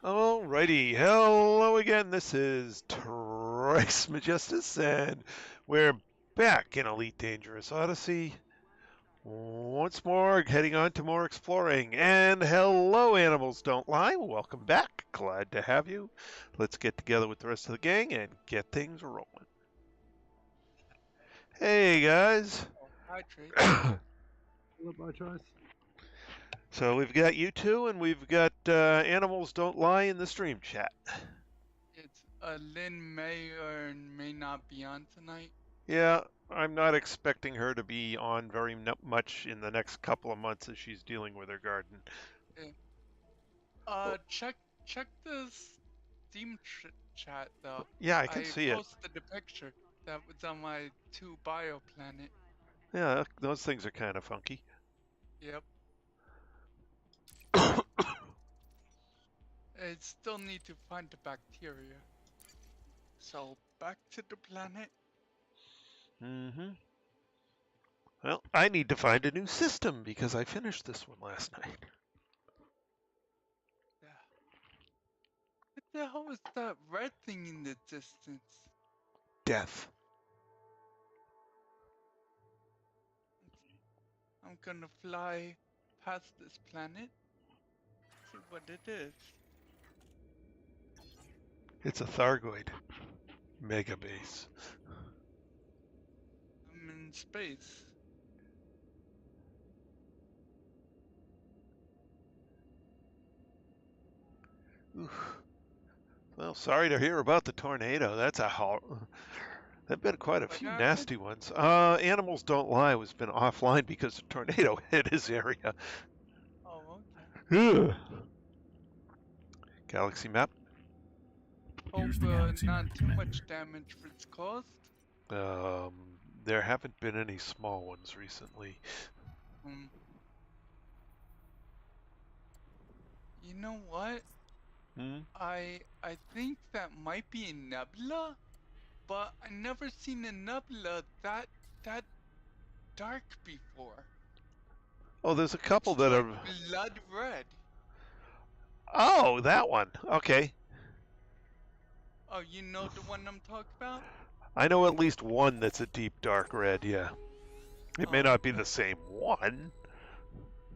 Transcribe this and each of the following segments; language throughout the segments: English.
Alrighty, hello again. This is Trace Majestus, and we're back in Elite Dangerous Odyssey. Once more, heading on to more exploring. And hello, Animals Don't Lie. Welcome back. Glad to have you. Let's get together with the rest of the gang and get things rolling. Hey, guys. Hi, Trace. Hello, my choice. So we've got you two, and we've got Animals Don't Lie in the stream chat. It's Lynn may or may not be on tonight. Yeah, I'm not expecting her to be on very much in the next couple of months as she's dealing with her garden. Yeah. Check the Steam chat though. Yeah, I can see I it. posted the picture that was on my 2 bio planet. Yeah, those things are kind of funky. Yep. I still need to find the bacteria. So back to the planet. Mm-hmm. Well, I need to find a new system because I finished this one last night. Yeah. What the hell is that red thing in the distance? Death. I'm gonna fly past this planet. See what it is. It's a Thargoid. Mega base. I'm in space. Oof. Well, sorry to hear about the tornado. That's a There've been quite a What few happened? nasty ones. Animals Don't Lie has been offline because a tornado hit his area. Oh, okay. Ugh. Galaxy map. Hope the galaxy not map, too Commander. much damage for its caused. There haven't been any small ones recently. You know what? Hmm? I think that might be a nebula, but I never seen a nebula that dark before. Oh, there's a couple It's that like are. blood red. Oh, that one. Okay. Oh, you know the one I'm talking about? I know at least one that's a deep dark red, yeah. It may Oh, not be the same one.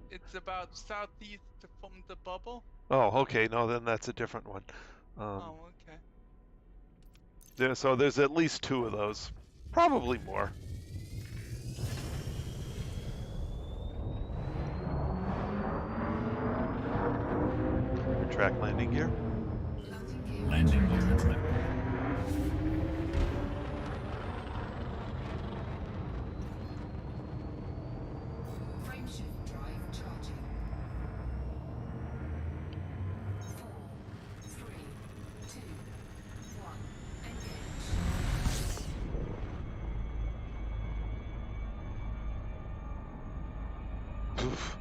it's about southeast from the bubble. Oh, okay. No, then that's a different one. Oh, okay. So there's at least two of those. Probably more. Track landing gear. Landing gear at track. Frameshift drive charging. 4, 3, 2, 1, engage. Oof.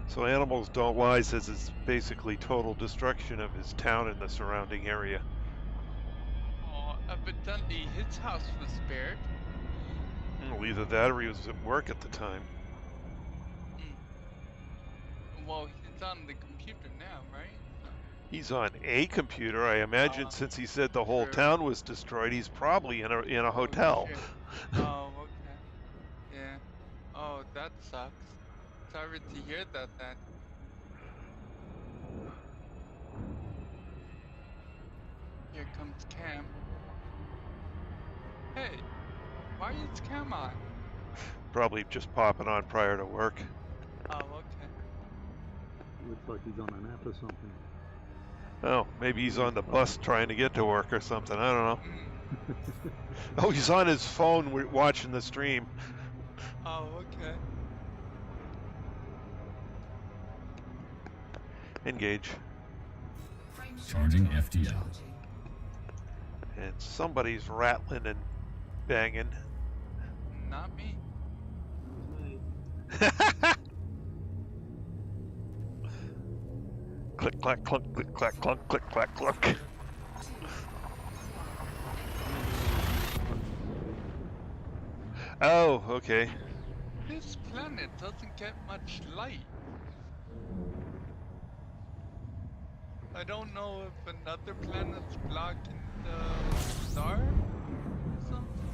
So Animals Don't Lie says it's basically total destruction of his town and the surrounding area. Oh, evidently his house was spared. Well, either that or he was at work at the time. Well, he's on the computer now, right? So. He's on a computer. I imagine since he said the whole True. town was destroyed, he's probably in a hotel. Shit. Oh, okay. Yeah. Oh, that sucks. Sorry to hear that then. Here comes Cam. Hey, why is Cam on? Probably just popping on prior to work. Oh, okay. Looks like he's on an app or something. Oh, maybe he's on the bus trying to get to work or something. I don't know. Mm. Oh, he's on his phone watching the stream. Oh, okay. Engage. Charging FTL. And somebody's rattling and banging. Not me. Click, clack, clunk, click, clack, clunk, click, clack, clunk. Oh, okay. This planet doesn't get much light. I don't know if another planet's blocking the star or something.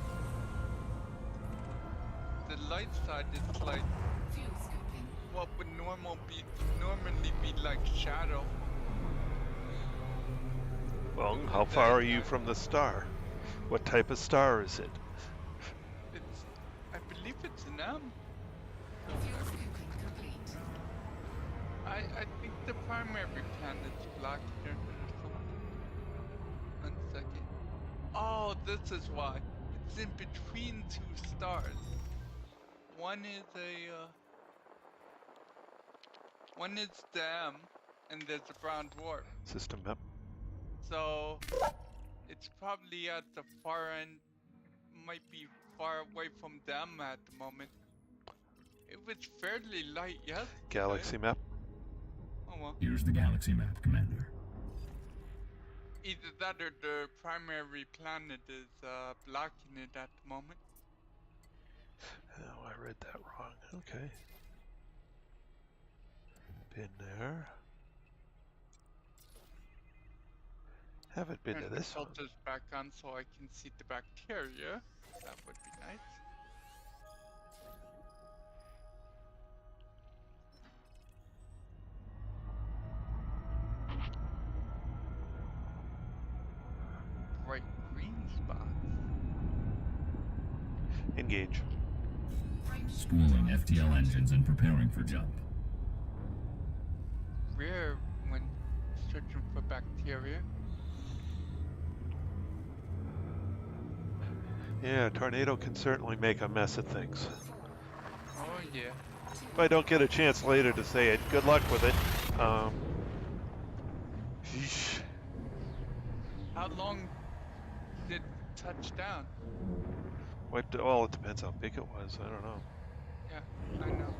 The light side is like Fuel scooping. what would normally be like shadow. Well, how far are you from the star? What type of star is it? It's, I believe it's an M. Fuel scooping complete. I think the primary planet's blocking it or something. 1 second. Oh, this is why. It's in between two stars. One is one is the M, and there's a brown dwarf. System map. So it's probably at the far end, might be far away from them at the moment. It was fairly light yesterday. Galaxy map. Oh well. Here's the galaxy map, Commander. Either that or the primary planet is blocking it at the moment. Oh, I read that wrong. Okay. Been there. Haven't been Turn to the this one. filters back on so I can see the bacteria. That would be nice. Bright green spots. Engage. Schooling FTL engines and preparing for jump. Rare when searching for bacteria. Yeah, a tornado can certainly make a mess of things. Oh yeah. If I don't get a chance later to say it, good luck with it. Yeesh. How long did it touch down? Well, it depends how big it was. I don't know. Yeah, I know.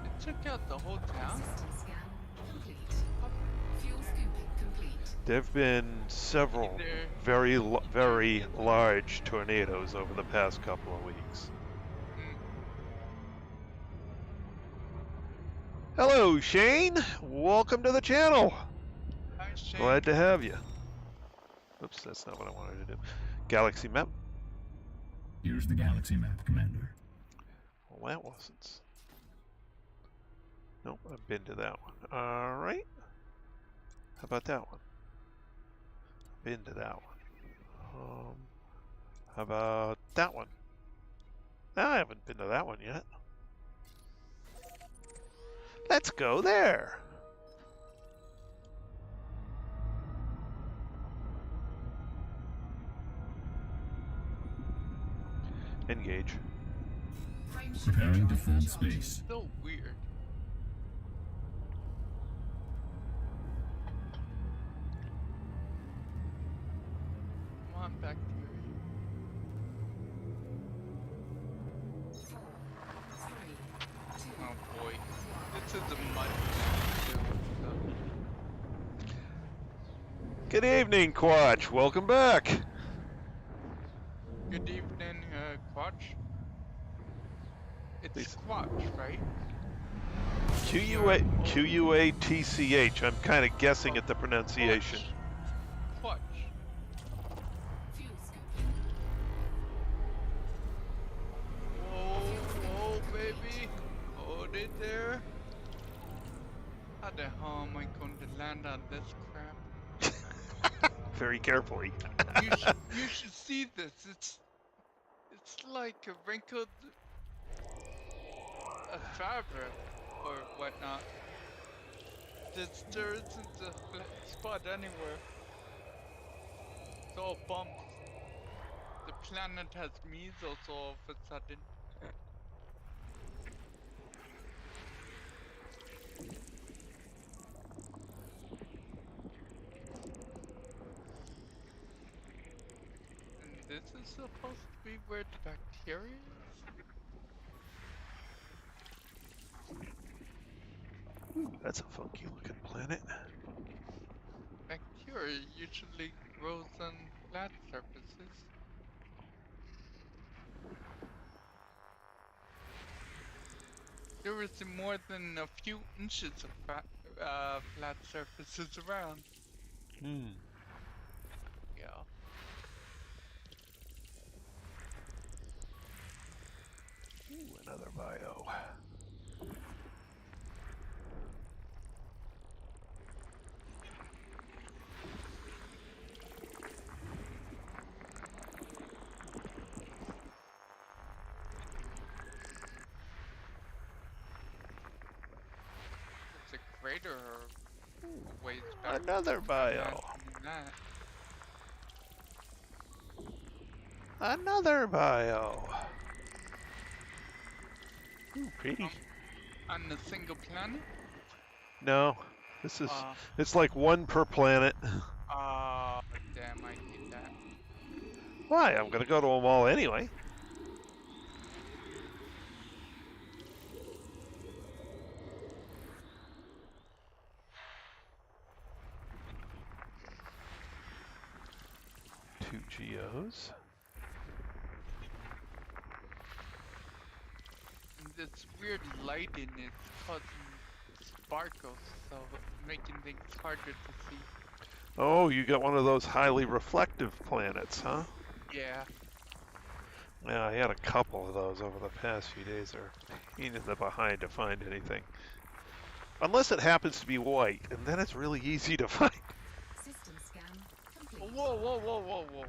It took out the whole town? System scan complete. Fuel scooping complete. There've been several Either very large tornadoes over the past couple of weeks. Hello, Shane. Welcome to the channel. Hi Shane. Glad to have you. Oops, that's not what I wanted to do. Galaxy map. Here's the galaxy map, Commander. Well, that wasn't. Nope, I've been to that one. All right. How about that one? Been to that one. How about that one? I haven't been to that one yet. Let's go there. Engage. Preparing to fold space. So weird. Come on, bacteria. 4, 3, 2, Oh boy. This is a mud planet too, so. Good evening, Quatch. Welcome back. Good evening, Quatch. It's Please. Quatch, right? Q-U-A-T-C-H. I'm kind of guessing at the pronunciation. Quatch. fuel scooping. Whoa, baby. Hold it there. How the hell am I going to land on this crap? Very carefully. You should see this. It's like a wrinkled fabric or whatnot. There isn't a black spot anywhere. It's all bumps. The planet has measles all of a sudden. And this is supposed to be where the bacteria is? Ooh, that's a funky looking planet. Bacteria usually grows on flat surfaces. there isn't more than a few inches of flat surfaces around. Hmm. Yeah. Ooh, another bio. There's a crater a ways back. Another bio. Imagining that. Another bio. Ooh, pretty. On a single planet? No, this is. Uh, It's like one per planet. damn, I hate that. Why? I'm gonna go to them all anyway. Two geos. And this weird lighting is causing sparkles, so making things harder to see. Oh, you got one of those highly reflective planets, huh? Yeah. Yeah, I had a couple of those over the past few days. They're pain in the behind to find anything. Unless it happens to be white, and then it's really easy to find. System scan complete. Whoa, whoa, whoa, whoa, whoa.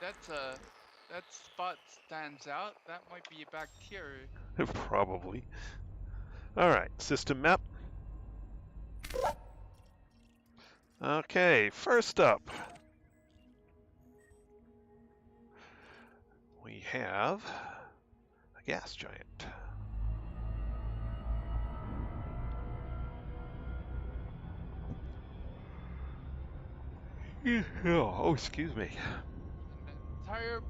That spot stands out. That might be a bacteria. Probably. Alright, system map. Okay, first up, we have a gas giant. Oh, excuse me. An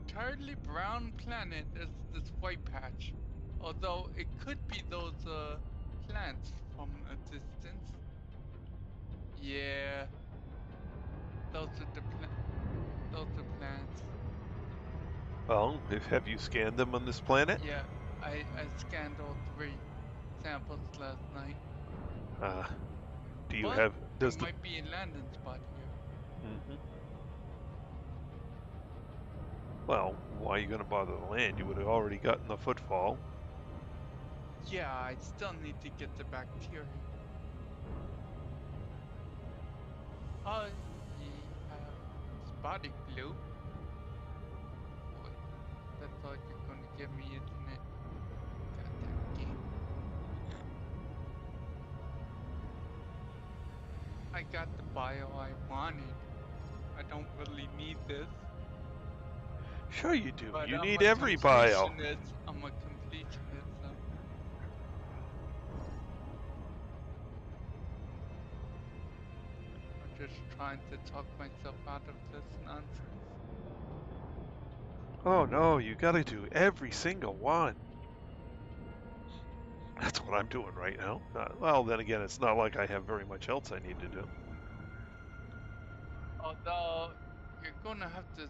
entirely brown planet is this white patch. Although it could be those plants from a distance. Yeah, those are those are plants. Well, have you scanned them on this planet? Yeah, I scanned all 3 samples last night. Do you But have? there Does the? might be a landing spot here. Mhm. Well, why are you going to bother to land? You would have already gotten the footfall. Yeah, I still need to get the bacteria. Oh, spotted blue. Wait, that's all you're gonna give me, isn't it? Goddamn game. I got the bio I wanted. I don't really need this. Sure you do. But You I'm need a every bio. completionist. I'm a completionist. I'm just trying to talk myself out of this nonsense. Oh no, you got to do every single one. That's what I'm doing right now. Well, then again, it's not like I have very much else I need to do. Although you're gonna have to.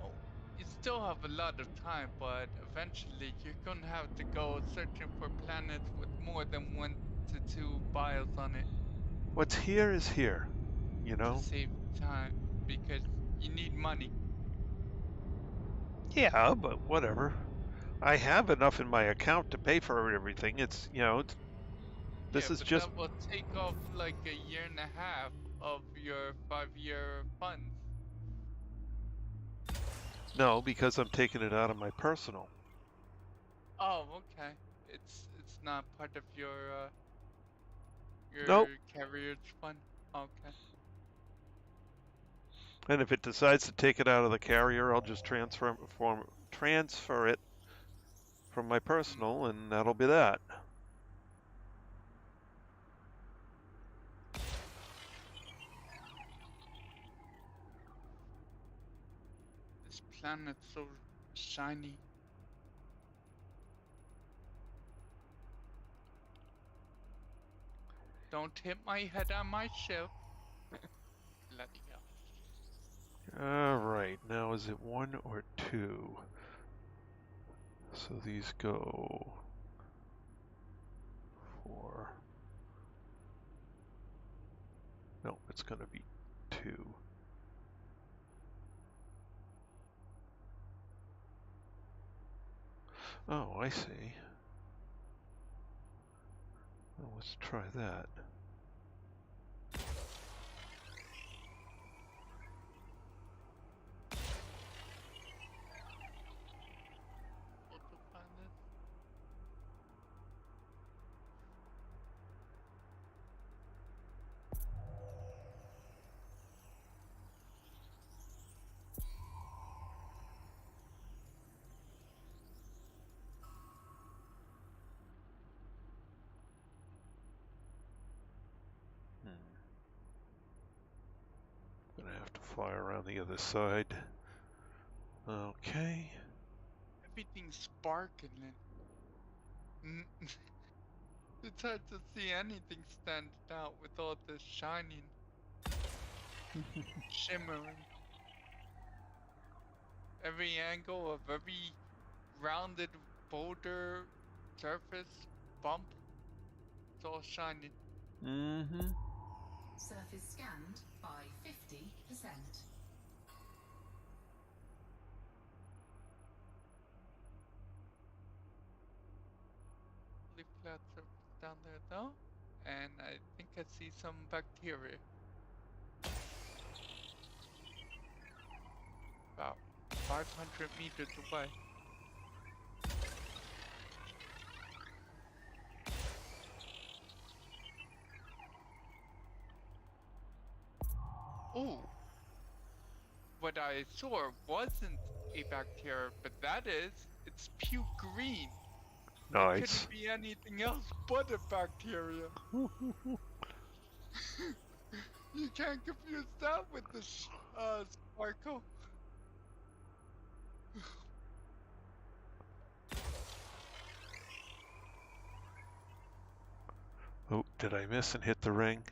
Oh, you still have a lot of time, but eventually you're gonna have to go searching for planets with more than 1 to 2 bios on it What's here is here, you to know? save time because you need money. Yeah, but whatever. I have enough in my account to pay for everything. It's, Yeah, this is but just, that will take off like a year and a half of your 5-year funds. no, because I'm taking it out of my personal. Oh, okay. It's not part of your Nope. carrier's fund. Okay. And if it decides to take it out of the carrier, I'll just transfer it from my personal, and that'll be that. This planet's so shiny. Don't hit my head on my ship. Bloody hell. All right, now is it 1 or 2? So these go for, no, it's going to be 2. Oh, I see. Well, let's try that. Autopilot. Gonna have to fly around the other side. Okay. Everything's sparkling. It's hard to see anything stand out with all this shining, shimmering. Every angle of every rounded boulder, surface, bump, it's all shining. Mm-hmm. Surface scanned by 50%. Fully flat surface down there though, and I think I see some bacteria. About 500 meters away. Ooh! What I saw wasn't a bacteria, but that is, it's puke green. It Nice. couldn't be anything else but a bacteria. You can't confuse that with the sparkle. Oh, did I miss and hit the ring?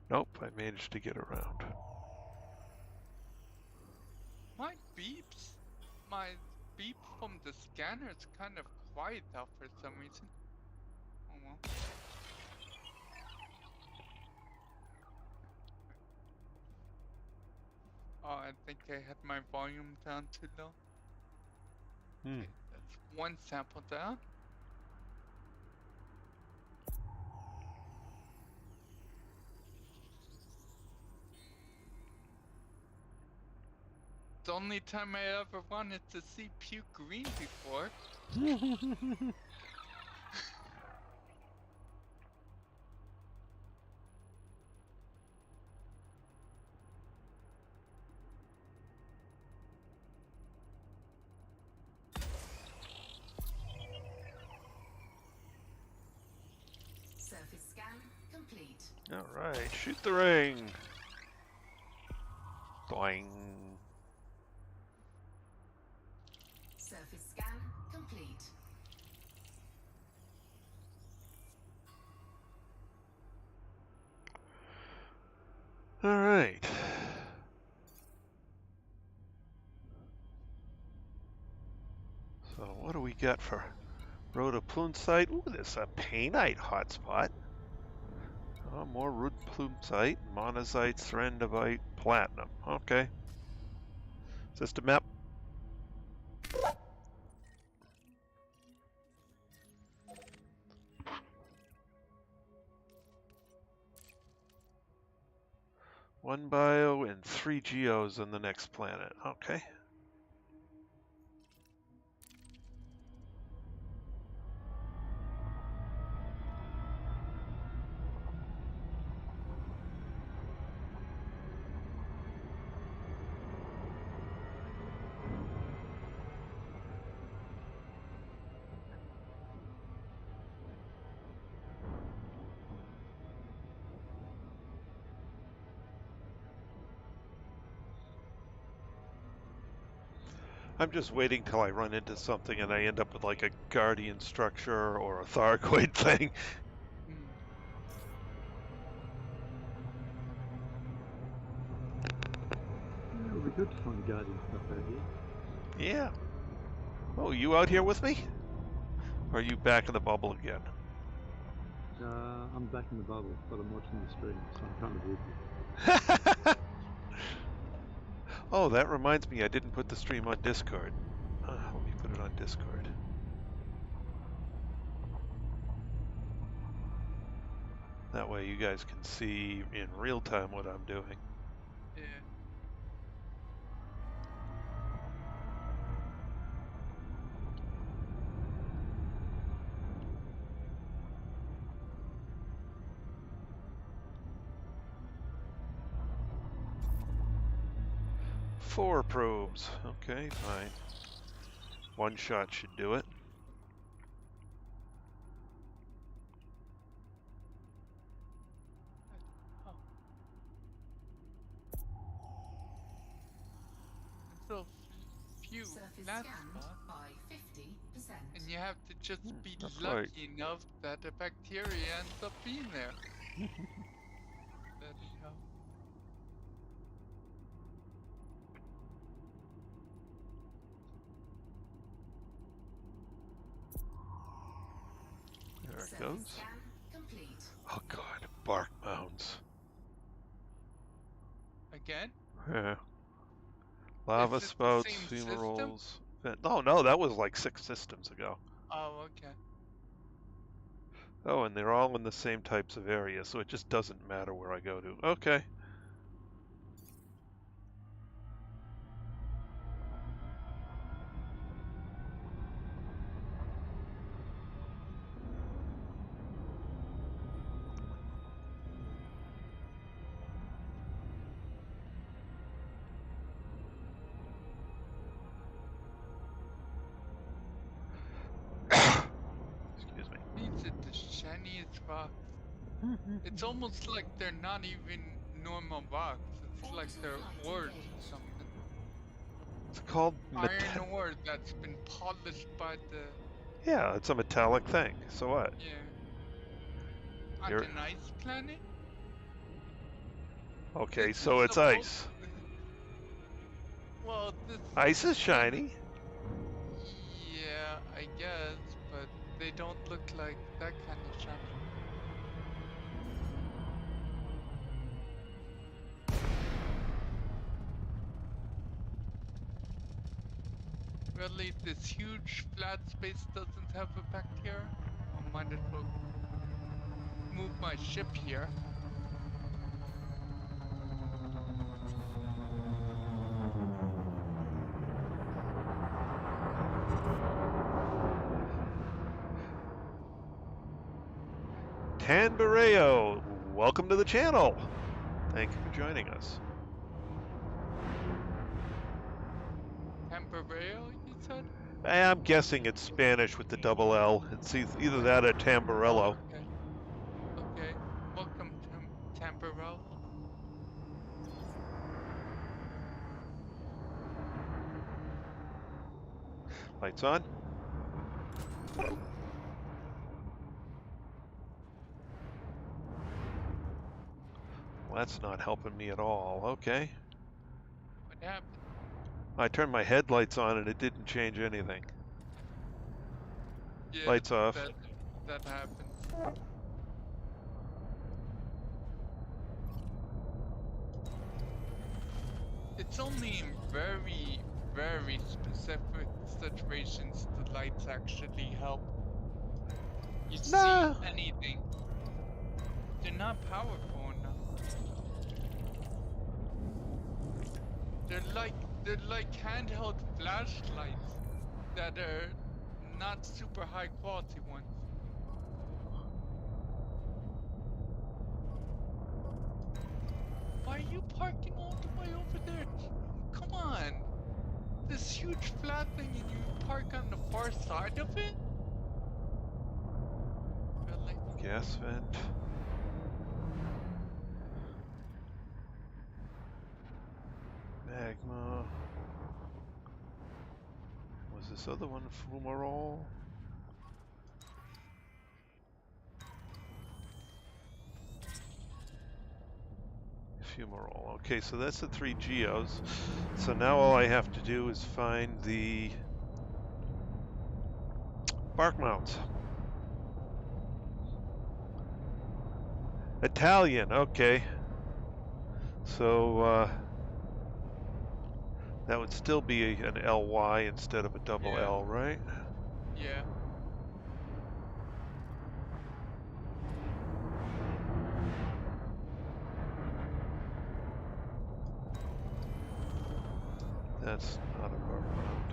Nope, I managed to get around. My beep from the scanner is kind of quiet out for some reason. Oh well. Oh, I think I had my volume down too low. Okay, that's one sample down. It's the only time I ever wanted to see puke green before. Surface scan complete. All right, shoot the ring. Boing. Surface scan complete. All right. So what do we got for rhodoplunsite? Ooh, there's a painite hotspot. Oh, more rhodoplunsite, monazite, thranduite, platinum. Okay. System map. One bio and 3 geos on the next planet. Okay. I'm just waiting till I run into something and I end up with like a guardian structure or a Thargoid thing. good to find guardian stuff out here. Yeah. Oh, you out here with me? Or are you back in the bubble again? I'm back in the bubble, but I'm watching the stream, so I'm kind of with you. Oh, that reminds me, I didn't put the stream on Discord. Let me put it on Discord. That way you guys can see in real time what I'm doing. Yeah. Four probes. Okay, fine. One shot should do it. Oh. So few Surface flat scanned spots, by 50%. and you have to just be that's lucky right. enough that a bacteria ends up being there. Bloody hell. There it Surface goes. scan complete. Oh god, bark mounds. Again? Yeah. Lava Is it the spouts, same system? fumaroles. No, that was like 6 systems ago. Oh, okay. Oh, and they're all in the same types of areas, so it just doesn't matter where I go to. Okay. Excuse me. These are the shiniest rocks. It's almost like they're not even normal rocks. It's like they're ores or something. It's called Iron ore that's been polished by the... Yeah, it's a metallic thing. So what? Yeah. On You're... an ice planet? Okay, This so is it's supposed- ice. Well, this... Ice is shiny. Yeah, I guess, but they don't look like that kind of shiny. Really, this huge flat space doesn't have a bacteria? I might as well move my ship here. Tanbereo, welcome to the channel. Thank you for joining us. Temporeo, you said? I'm guessing it's Spanish with the double L. It's either that or Tamburello. Okay. Okay. Welcome to Temporel. Lights on. Well, that's not helping me at all. Okay. What happened? I turned my headlights on and it didn't change anything. Yeah, Lights off. that happens. It's only in very, very specific situations the lights actually help. You Nah. see anything. They're not powerful enough. They're like handheld flashlights that are not super high quality ones. Why are you parking all the way over there? Come on! This huge flat thing and you park on the far side of it? Really? Gas vent. Magma. Was this other one fumarole? fumarole. Okay, so that's the 3 geos. So now all I have to do is find the bark mounds. Italian, okay. So that would still be an LY instead of a double Yeah. L, right? Yeah. That's not a bark mound.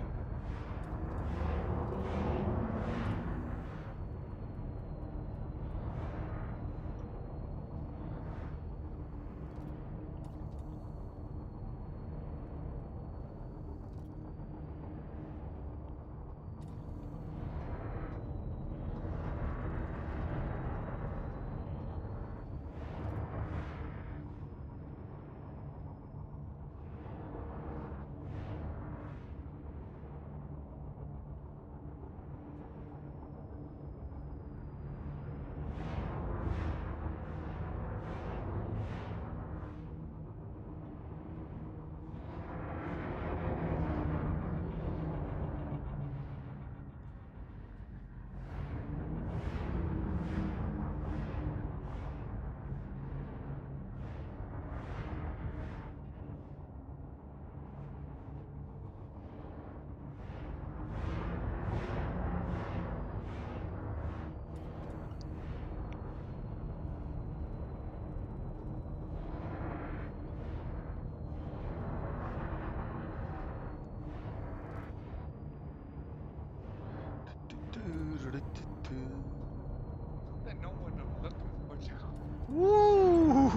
I know what I'm looking for now. Woo!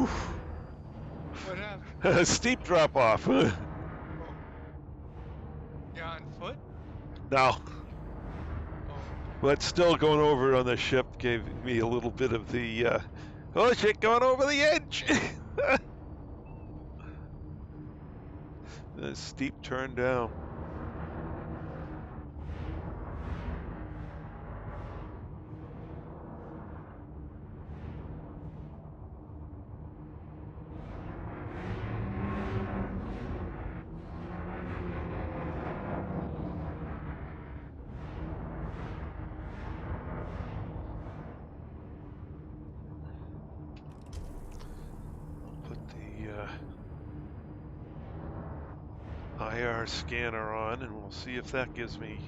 What happened? Steep drop off. Oh. You're on foot? No, Oh. but still going over on the ship gave me a little bit of the oh shit, going over the edge. A steep turn down. Put the IR scanner on and we'll see if that gives me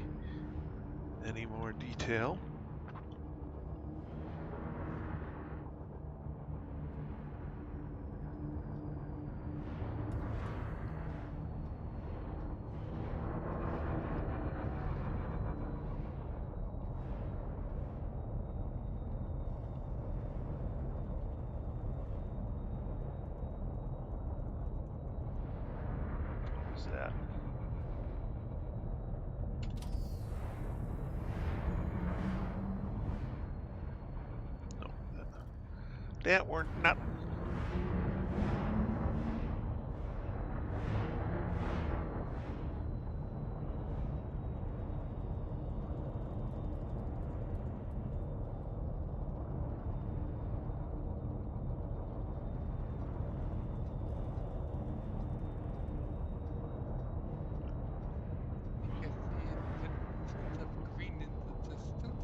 any more detail. What was that? No, that weren't nothing. I think I see a little tint of green in the distance.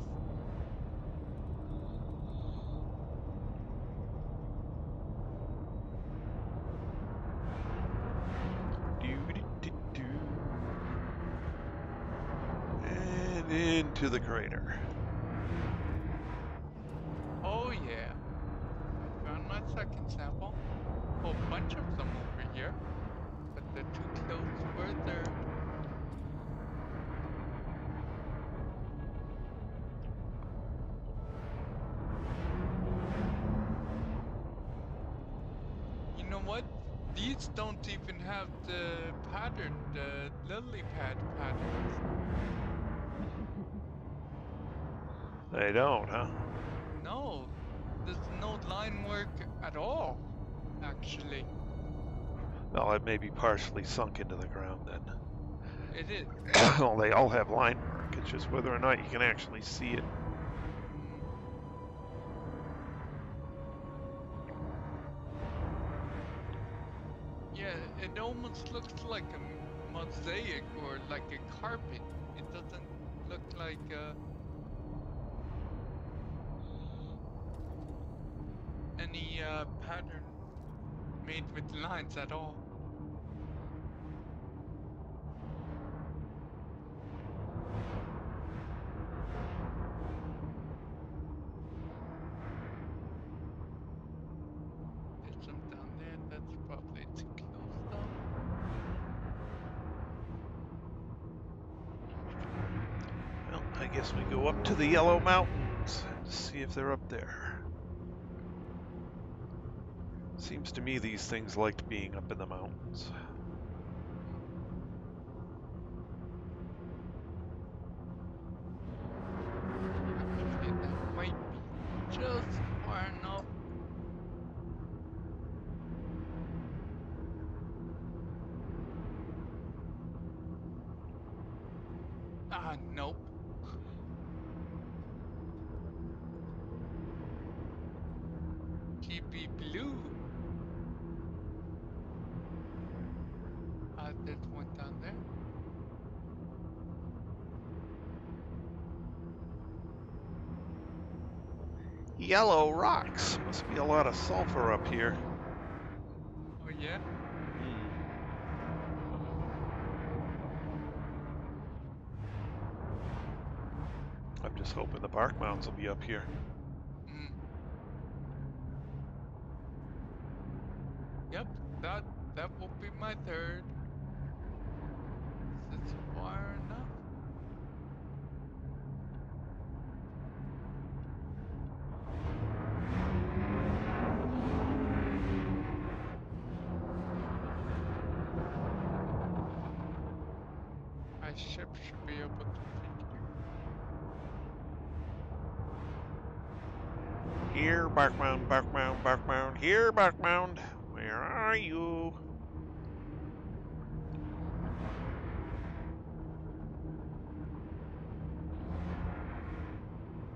Do-do-do-do. And into the crater. Oh yeah. I found my second sample. A whole bunch of them over here. But they're too close for their... You know what? These don't even have the pattern, the lily pad patterns. They don't, huh? No, there's no line work at all, actually. Well, it may be partially sunk into the ground then. It is. Well, they all have line work. It's just whether or not you can actually see it. It almost looks like a mosaic or like a carpet. It doesn't look like any pattern made with lines at all. There's some down there. That's probably too close though. Well, I guess we go up to the Yellow Mountains and see if they're up there. Seems to me these things liked being up in the mountains. Okay, that might be just far enough. Ah, nope. GB blue. There's one down there. Yellow rocks. Must be a lot of sulfur up here. Oh yeah? I'm just hoping the bark mounds will be up here. Mm. Yep, that will be my third. Is this far enough? My ship should be able to figure. Here, bark mound, bark mound, bark mound. Here, bark mound. Where are you?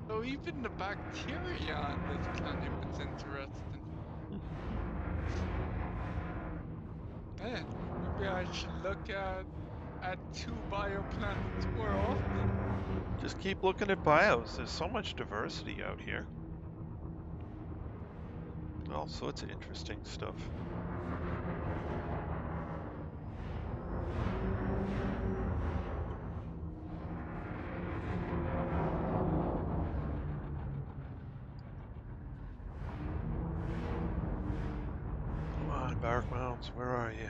So even the bacteria on this planet was interesting. Man, maybe I should look at 2 bioplanets more often. Just keep looking at bios. There's so much diversity out here. All sorts of interesting stuff. Come on, bark mounds, where are you?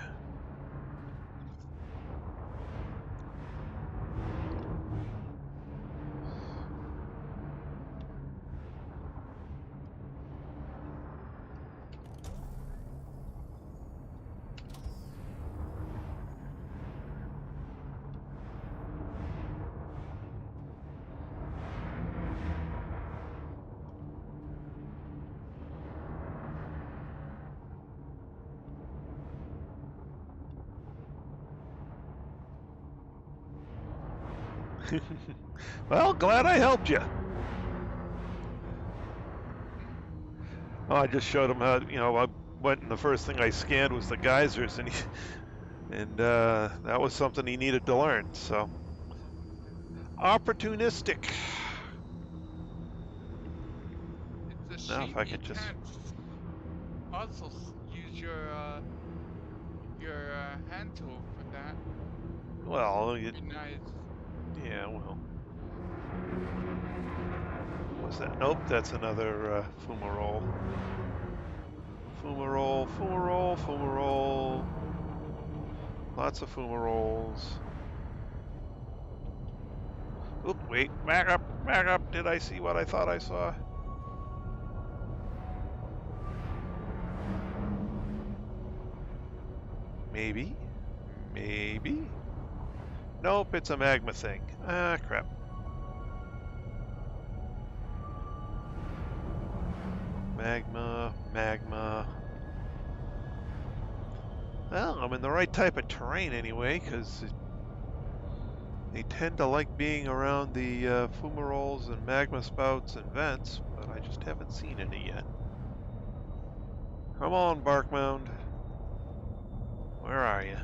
Well, glad I helped you. Oh, I just showed him how, I went and the first thing I scanned was the geysers, and that was something he needed to learn. So, opportunistic. It's a Now, shame if I you could just. can't also use your hand tool for that. Well, Be nice. yeah, well. What's that? Nope, that's another fumarole. Fumarole, fumarole, fumarole. Lots of fumaroles. Oop, wait, back up, back up. Did I see what I thought I saw? Maybe. Maybe. Nope, it's a magma thing. Ah, crap. Magma, magma. Well, I'm in the right type of terrain anyway, because they tend to like being around the fumaroles and magma spouts and vents, but I just haven't seen any yet. Come on, bark mound. Where are you?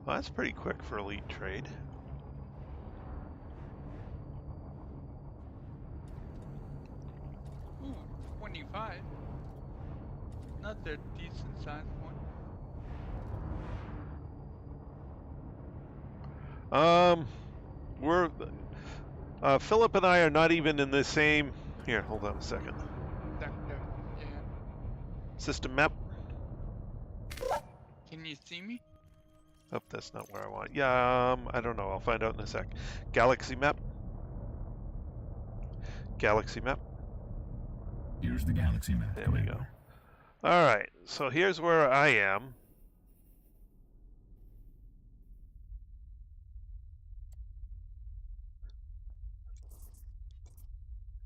Well, that's pretty quick for elite trade. Ooh, 25. Another decent sized one. We're Philip and I are not even in the same. Here, hold on a second. Sector. Yeah. System map. Can you see me? Oh, that's not where I want. Yeah, I don't know. I'll find out in a sec. Galaxy map. Galaxy map. Here's the galaxy map. There we go. Commander. All right. So here's where I am.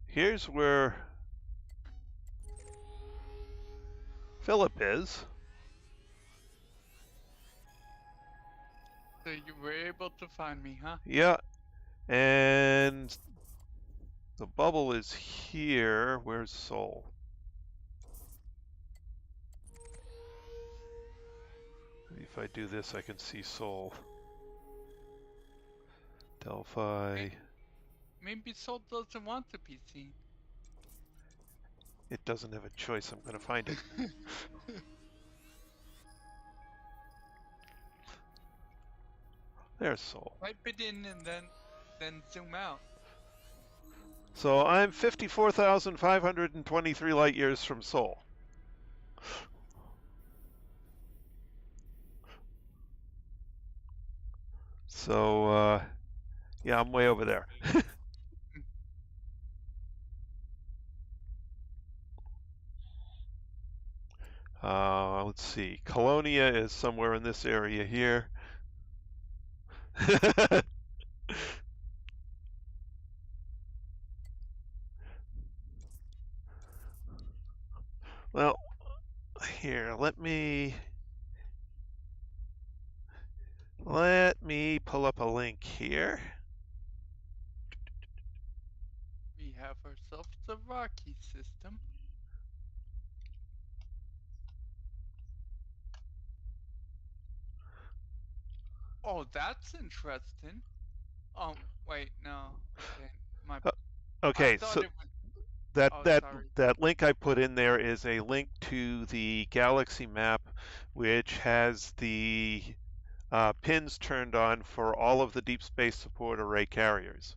Here's where Philip is. So you were able to find me, huh? Yeah. And the bubble is here. Where's Sol? Maybe if I do this, I can see Sol. Delphi. Maybe Soul doesn't want to be seen. It doesn't have a choice. I'm going to find it. There's Sol. Type it in and then zoom out. So I'm 54,523 light years from Sol. So, yeah, I'm way over there. Let's see. Colonia is somewhere in this area here. Well, here, let me pull up a link here. We have ourselves the Rocky system. Oh, that's interesting. Oh, wait, no. Okay, my. Okay, I thought so it was. that Oh, that sorry. that link I put in there is a link to the galaxy map, which has the pins turned on for all of the deep space support array carriers.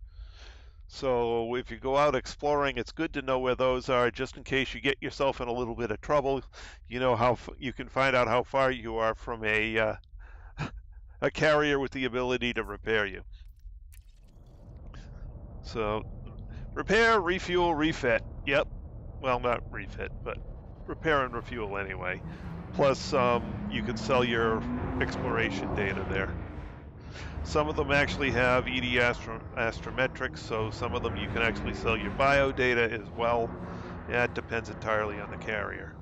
So if you go out exploring, it's good to know where those are, just in case you get yourself in a little bit of trouble. You know how you can find out how far you are from a carrier with the ability to repair you. So repair, refuel, refit. Yep. Well, not refit, but repair and refuel anyway. Plus, you can sell your exploration data there. Some of them actually have ED astrometrics, so some of them you can actually sell your bio data as well. Yeah, it depends entirely on the carrier.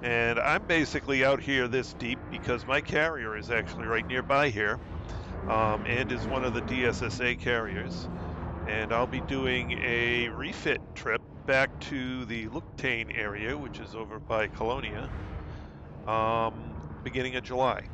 And I'm basically out here this deep because my carrier is actually right nearby here, and is one of the DSSA carriers. And I'll be doing a refit trip back to the Luctane area, which is over by Colonia, beginning of July.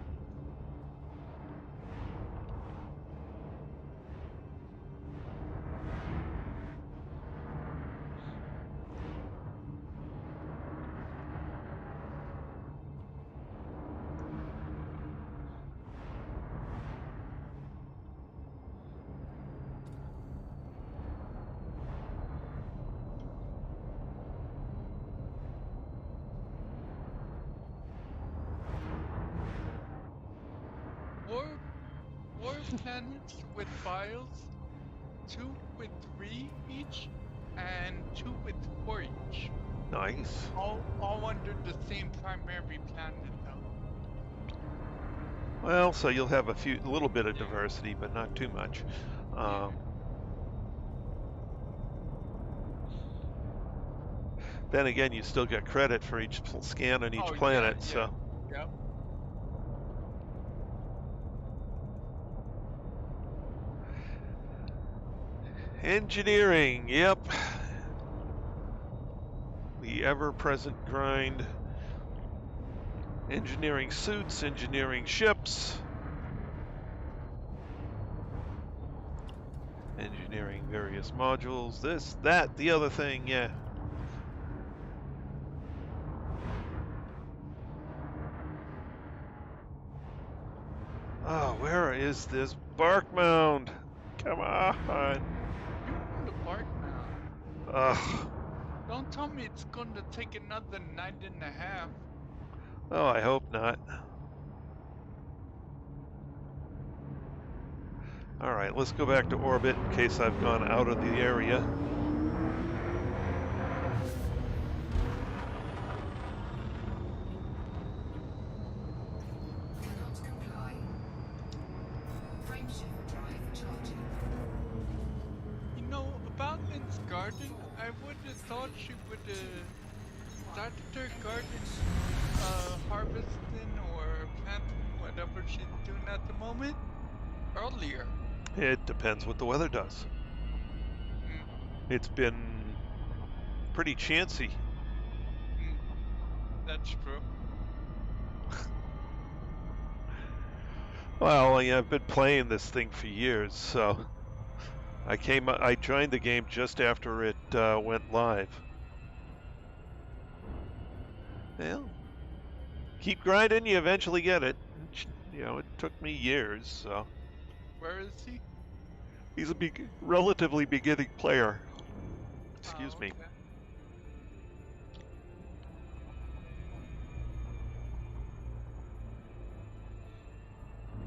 Four planets with bios, 2 with 3 each, and 2 with 4 each. Nice. All under the same primary planet, though. Well, so you'll have a little bit of Yeah. diversity, but not too much. Yeah. Then again, you still get credit for each scan on each Oh, planet, yeah, so. Yep. Engineering, yep. The ever-present grind. Engineering suits, engineering ships. Engineering various modules, this, that, the other thing, yeah. Oh, where is this bark mound? Come on. You want the bark now. Ugh. Don't tell me it's going to take another night and a half. Oh, I hope not. All right, let's go back to orbit in case I've gone out of the area. Cannot comply. Frameshift drive charging. You know, about Lynn's garden, I would have thought she would have started her garden harvesting or planting whatever she's doing at the moment earlier. It depends what the weather does. It's been pretty chancy. That's true. Well, yeah, I've been playing this thing for years, so I joined the game just after it went live. Well, keep grinding, you eventually get it. You know, it took me years, so. Where is he? He's a relatively beginning player. Excuse me. Okay.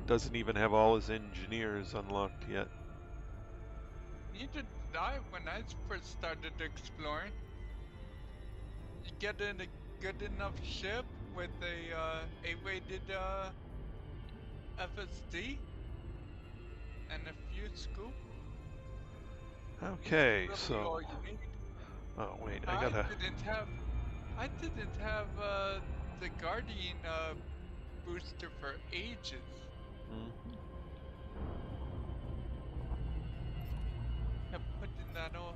Doesn't even have all his engineers unlocked yet. Neither did I when I first started exploring. You get in a good enough ship with a A-rated FSD and a few scoop. Okay, Really so. all you need. Oh wait, I gotta. I didn't have the Guardian booster for ages. Kept putting that on.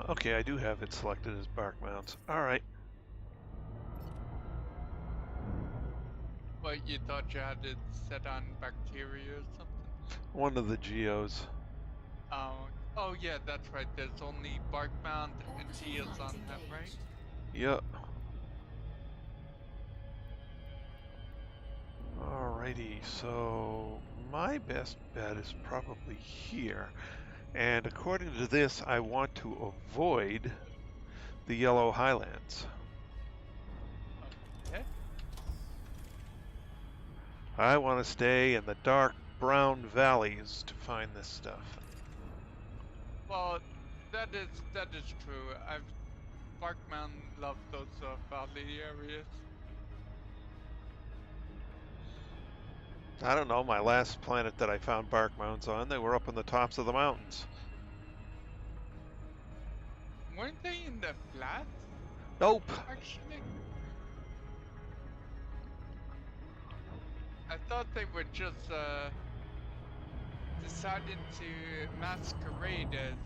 Okay, I do have it selected as bark mounts. All right. But you thought you had it set on bacteria or something? One of the geos. Oh yeah, that's right. There's only bark mount and geos on that, right? Yep. Alrighty, so my best bet is probably here. And according to this, I want to avoid the yellow highlands. Okay. I want to stay in the dark brown valleys to find this stuff. Well, that is true. Bark Mountain love those valley areas. I don't know, my last planet that I found bark mounds on, they were up on the tops of the mountains. Weren't they in the flats? Nope. Actually, I thought they were just deciding to masquerade as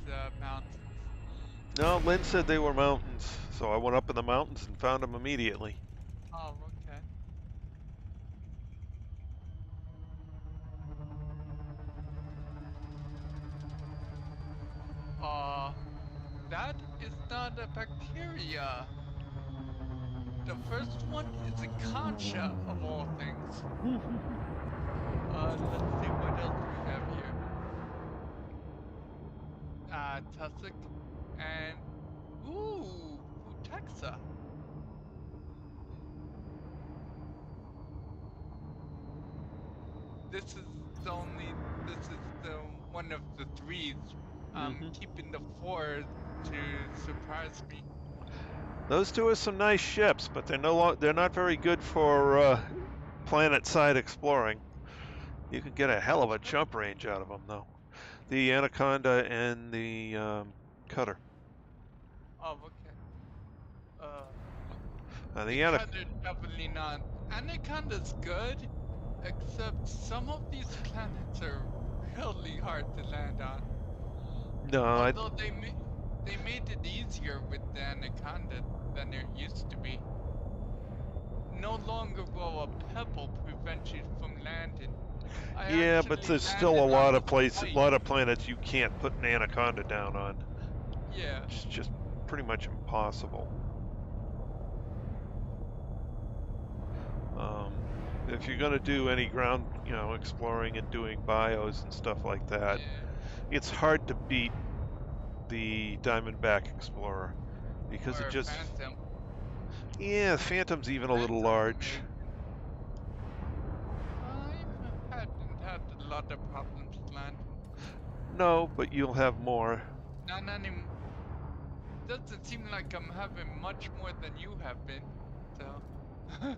mountains. No, Lynn said they were mountains, so I went up in the mountains and found them immediately. Oh, okay. That is not a bacteria. The first one is a concha of all things. Let's see what else we have here. Tussock and ooh, Futexa. This is the one of the threes Mm-hmm. keeping the 4 to surprise me. Those two are some nice ships, but they're not very good for planet-side exploring. You can get a hell of a jump range out of them, though. The Anaconda and the Cutter. Oh, okay. The The Cutter definitely not. Anaconda's good, except some of these planets are really hard to land on. No, Although they made it easier with the Anaconda than it used to be. No longer will a pebble prevent you from landing. I yeah, but actually there's still landed a on lot a of flight. planets you can't put an Anaconda down on. Yeah. It's just pretty much impossible. If you're going to do any ground, exploring and doing bios and stuff like that, Yeah. it's hard to beat the Diamondback Explorer because it Or a just, Phantom. yeah, Phantom's even a little Phantom's large. amazing. I've hadn't had a lot of problems landing. No, but you'll have more. Not anymore. Doesn't seem like I'm having much more than you have been. So.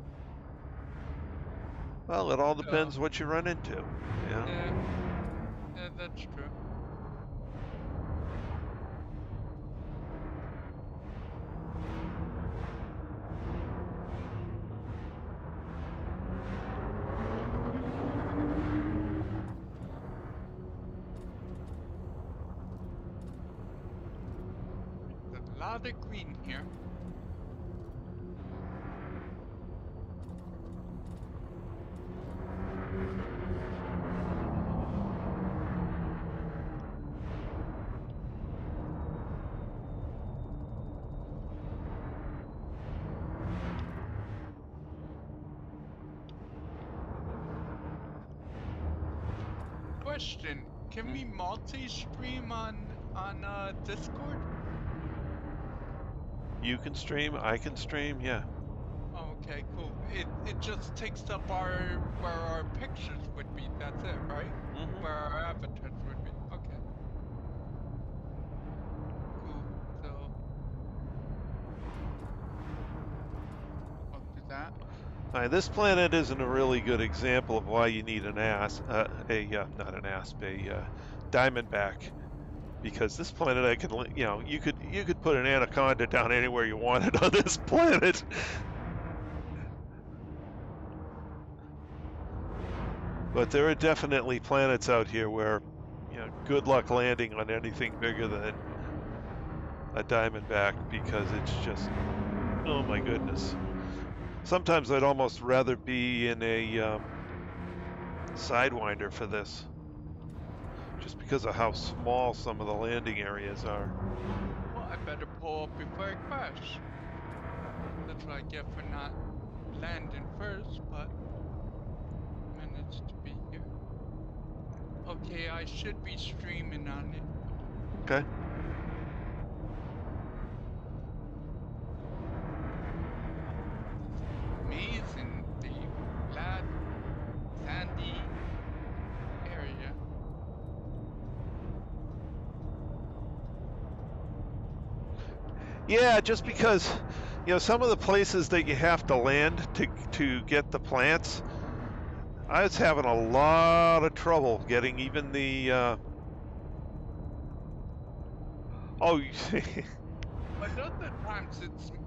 Well, it all So. depends what you run into. Yeah. Yeah. Yeah, that's true. There's a lot of green here. Question: can we multi-stream on Discord? You can stream, I can stream, yeah. Oh, okay, cool. It just takes up where our pictures would be. That's it, right? Mm-hmm. Where our avatars would be. Okay. Cool. So I'll do that. This planet isn't a really good example of why you need an not an asp, a Diamondback, because this planet you could put an Anaconda down anywhere you wanted on this planet. But there are definitely planets out here where, good luck landing on anything bigger than a Diamondback because it's just, oh my goodness. Sometimes I'd almost rather be in a Sidewinder for this, just because of how small some of the landing areas are. Well, I better pull up before I crash. That's what I get for not landing first, but managed to be here. Okay, I should be streaming on it. Okay. Amazing, the flat, sandy area. Yeah, just because, some of the places that you have to land to get the plants, I was having a lot of trouble getting even the. Oh, But other times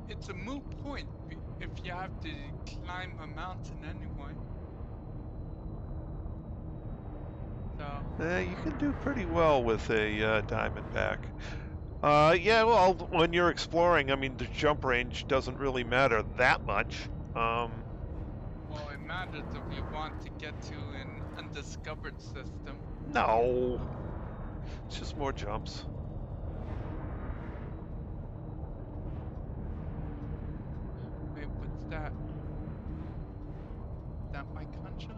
it's a moot point if you have to climb a mountain anyway. So you can do pretty well with a Diamondback. Yeah, well, when you're exploring, I mean, the jump range doesn't really matter that much. well, it matters if you want to get to an undiscovered system. No, it's just more jumps. Wait, what's that? Is that my concha?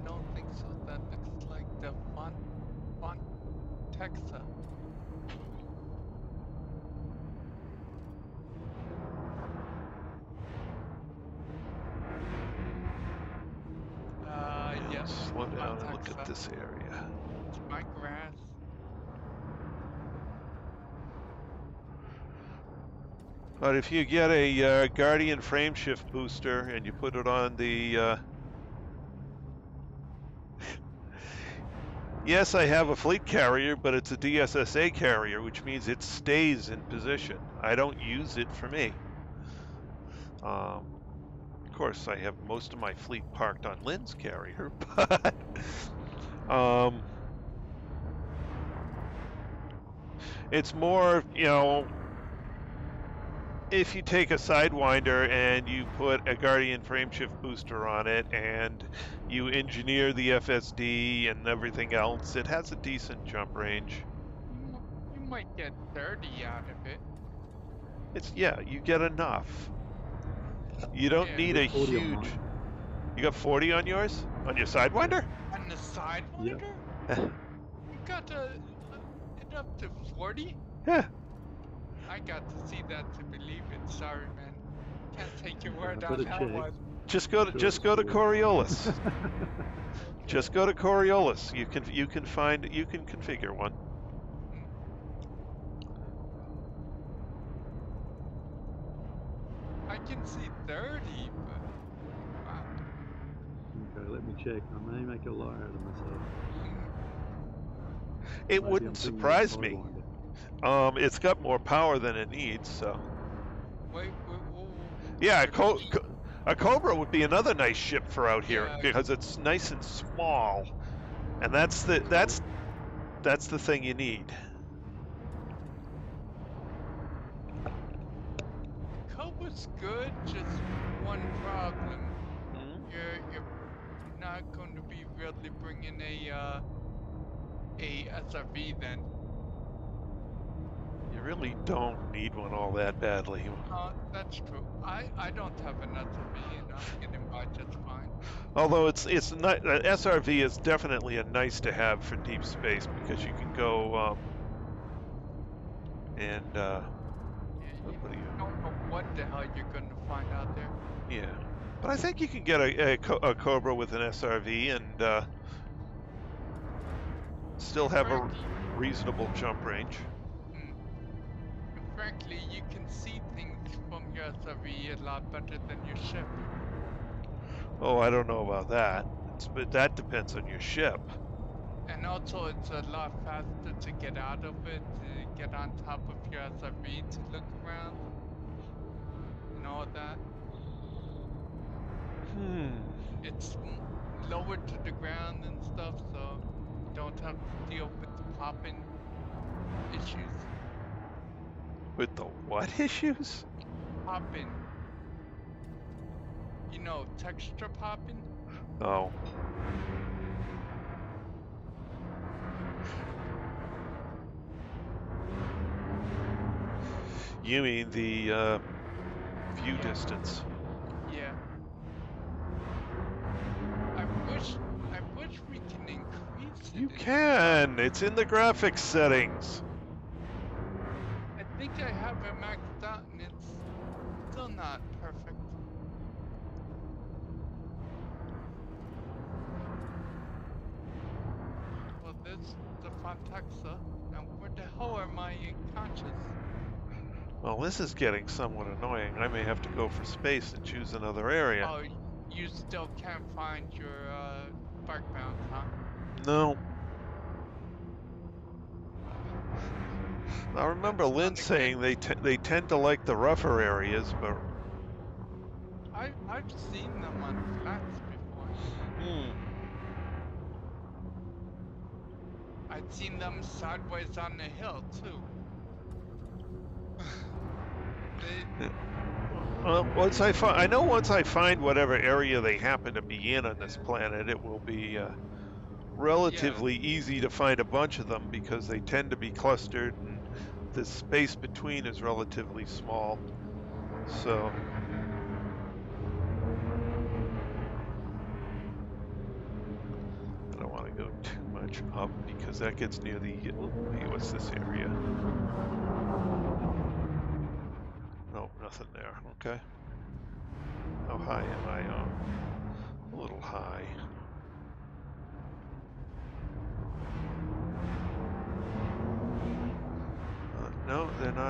Don't think so. That looks like the font Texa. Slow down and look Texas. at this area. It's my grass. But if you get a Guardian frameshift booster and you put it on the... Yes, I have a fleet carrier, but it's a DSSA carrier, which means it stays in position. I don't use it for me. Of course, I have most of my fleet parked on Lynn's carrier, but... it's more, you know... If you take a Sidewinder and you put a Guardian frameshift booster on it and you engineer the FSD and everything else, it has a decent jump range. You might get 30 out of it. It's, yeah, you get enough. You don't Yeah. need a 40 on huge... mine. You got 40 on yours? On your Sidewinder? And the Sidewinder? You got it up to 40? Yeah. I got to see that to believe it. Sorry, man. Can't take your word I on better that check. one. Just go to Coriolis. Just go to Coriolis. You can configure one. I can see 30, but wow. Okay, let me check. I may make a liar out of myself. It Maybe wouldn't I'm thinking surprise of me. Sidewinder. It's got more power than it needs, so. Wait. Yeah, a Cobra would be another nice ship for out here Yeah. because it's nice and small, and that's the thing you need. Cobra's good, just one problem. Hmm? You're not going to be really bringing a SRV then. You really don't need one all that badly. That's true. I don't have an SRV and I'm getting by just fine. Although it's not, SRV is definitely a nice to have for deep space because you can go Yeah, you what do you? don't know what the hell you're going to find out there. Yeah, but I think you can get a Cobra with an SRV and still have a reasonable jump range. Frankly, you can see things from your SRV a lot better than your ship. Oh, I don't know about that. But that depends on your ship. And also, it's a lot faster to get out of it, to get on top of your SRV to look around, and all that. It's lower to the ground and stuff, so you don't have to deal with the popping issues. With the what issues? Popping. You know, texture popping? Oh. You mean the view distance? Yeah. I wish we can increase it. You can! It's in the graphics settings. I think I have it maxed out and it's still not perfect. Well, this is the Fontexa, and where the hell are my conscious? Well, this is getting somewhat annoying. I may have to go for space and choose another area. Oh, you still can't find your spark bounds, huh? No. I remember Lynn saying they tend to like the rougher areas, but I've seen them on flats before. I've seen them sideways on the hill too. once I know once I find whatever area they happen to be in on this planet, it will be relatively easy to find a bunch of them because they tend to be clustered and the space between is relatively small. So I don't want to go too much up because that gets near the, what's this area? No, nothing there. Okay. How high am I? A little high.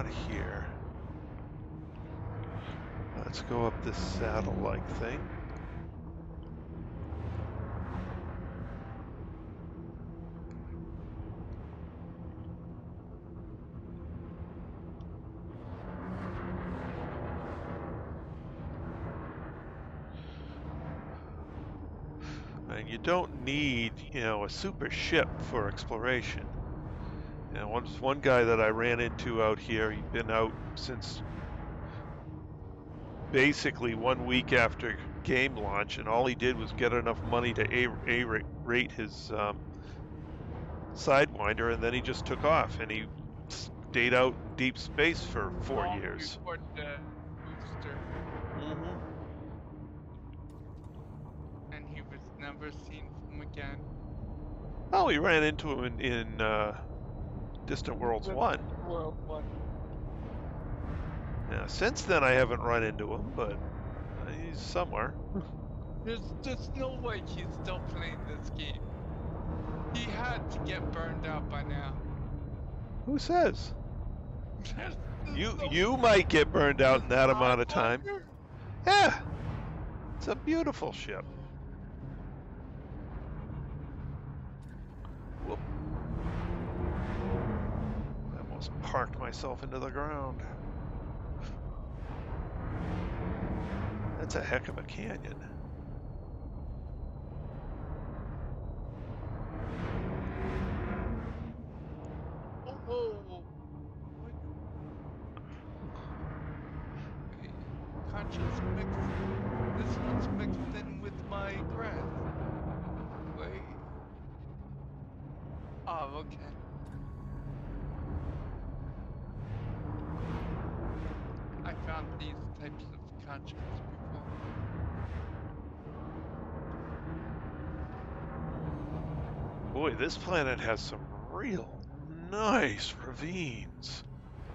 out of here. Let's go up this saddle-like thing. And you don't need, you know, a super ship for exploration. You know, one guy that I ran into out here, he'd been out since basically 1 week after game launch, and all he did was get enough money to rate his Sidewinder, and then he just took off, and he stayed out in deep space for 4 years. Before the booster, Mm-hmm. and he was never seen from again. Oh, we ran into him in Distant Worlds 1. World 1. Yeah, since then I haven't run into him, but he's somewhere. There's just no way he's still playing this game. He had to get burned out by now. Who says? There's You might get burned out in that amount of time. Sidewinder? Yeah, it's a beautiful ship. Whoop. I almost parked myself into the ground. That's a heck of a canyon. Oh, what? Conscious mixed. This one's mixed in with my grass. Wait. Oh, okay. I found these types of conscious before. Boy, this planet has some real nice ravines.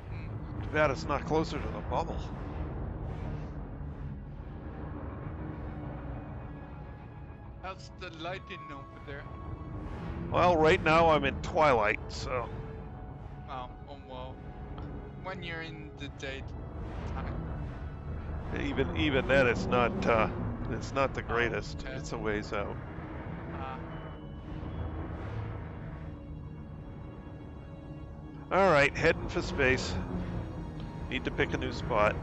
Hmm. Too bad it's not closer to the bubble. How's the lighting over there? Well, right now I'm in twilight, so Oh well. When you're in the daytime. even then it's not the greatest. Okay. It's a ways out. All right, heading for space. Need to pick a new spot.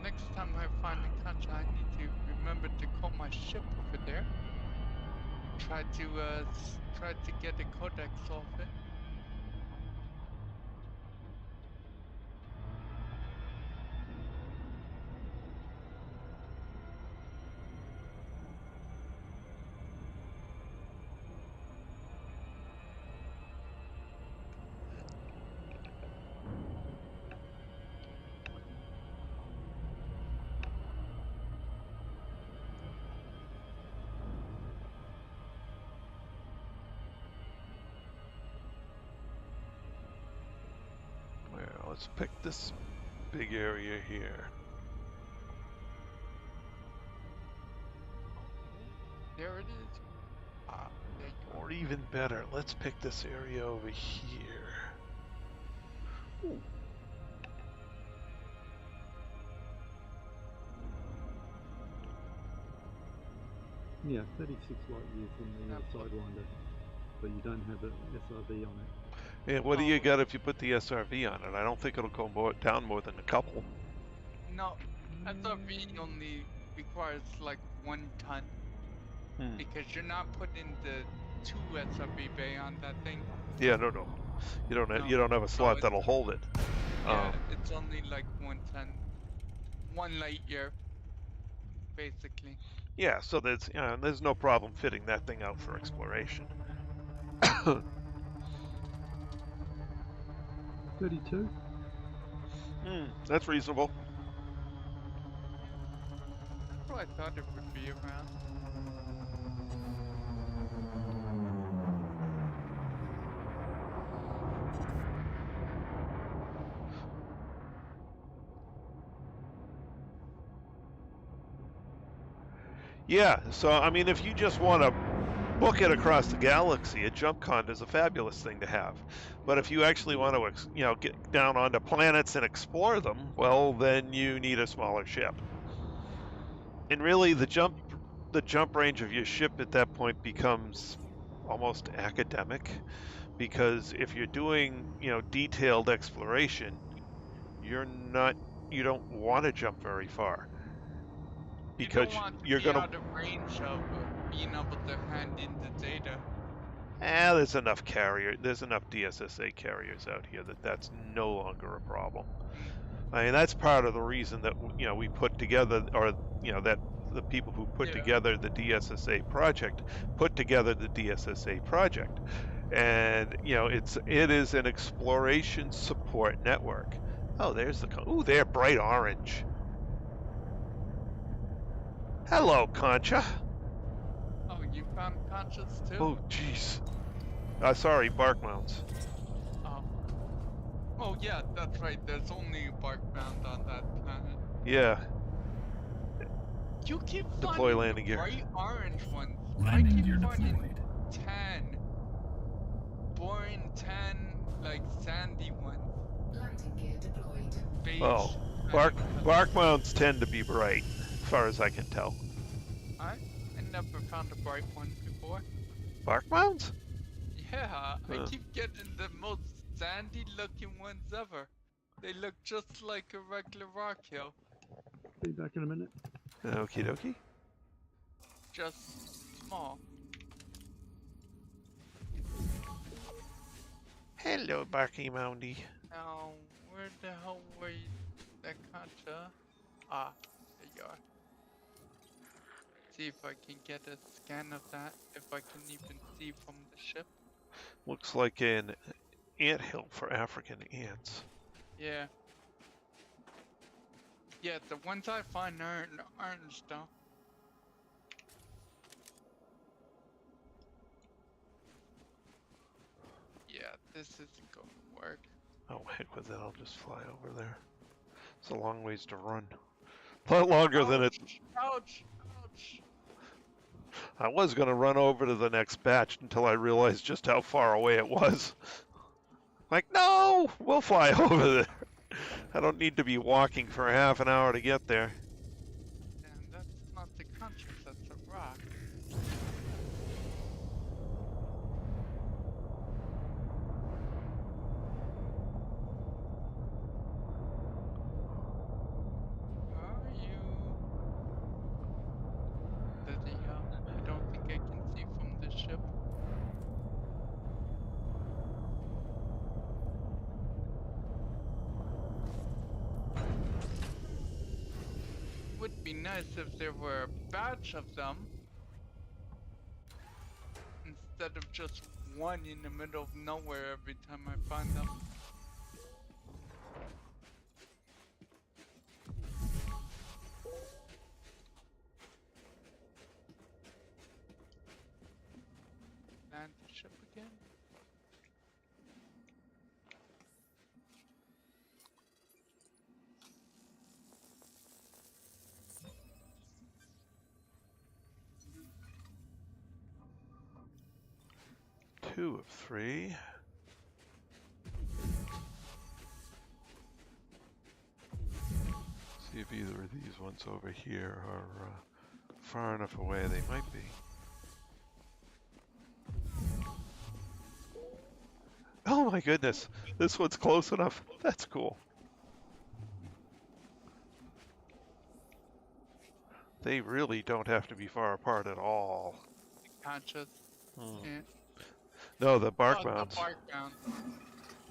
Next time I find a country, I need to remember to call my ship over there. Try to get a codex off it. Well, let's pick this big area here. There it is. Ah, there you go. Or even better, let's pick this area over here. Ooh. Yeah, 36 light years on the Sidewinder, but you don't have an SRV on it. Yeah, what do you got if you put the SRV on it? I don't think it'll go down more than a couple. No, SRV only requires like 1 ton. Because you're not putting the 2 SRV bay on that thing. Yeah, no. You don't have a slot that'll hold it. Yeah, it's only like 1 ton. 1 light year, basically. Yeah, so there's no problem fitting that thing out for exploration. 32? That's reasonable. what I thought it would be around. Yeah, so I mean, if you just want to book it across the galaxy, a jump con is a fabulous thing to have. But if you actually want to, get down onto planets and explore them, well, then you need a smaller ship. And really, the jump range of your ship at that point becomes almost academic, because if you're doing, detailed exploration, you don't want to jump very far, You because don't want to you're be going to out of range of being able to hand in the data. there's enough DSSA carriers out here that's no longer a problem. I mean, that's part of the reason that we put together, or that the people who put together the DSSA project put together the DSSA project, and it is an exploration support network. Oh, there's they're bright orange. Hello, Concha. Oh, you found conscious too? Oh, jeez. Sorry, bark mounds. Oh. Oh yeah, that's right. There's only a bark mound on that planet. Yeah. You keep Deploy finding landing the gear. bright orange ones. Landing I keep gear finding deployed. tan, boring tan, like sandy ones. Landing gear deployed. Beige. Oh, kind of bark mounds tend to be bright, as far as I can tell. I never found a bright one before. Bark mounds? Yeah, I Huh. keep getting the most sandy looking ones ever. They look just like a regular rock hill. Be back in a minute. Okie dokie. Just small. Hello, Barky Moundy. Now, where the hell were you? That Concha? Ah, there you are. See if I can get a scan of that, if I can even see from the ship. Looks like an anthill for African ants. Yeah. Yeah, the ones I find aren't orange though. Yeah, this isn't going to work. Oh, heck with it, I'll just fly over there. It's a long ways to run. A lot longer than it... Ouch! Ouch! I was going to run over to the next batch until I realized just how far away it was. Like, no! We'll fly over there. I don't need to be walking for half an hour to get there. And that's not the conscious, that's a rock. Where are you? Bloody hell, I don't think I can see from the ship. Would be nice if there were a batch of them instead of just one in the middle of nowhere every time I find them. Land the ship again. Two of three. See if either of these ones over here are far enough away. They might be. Oh my goodness, this one's close enough. That's cool. They really don't have to be far apart at all. Conscious. Yeah. No, the bark Oh, mounds. the bark mound.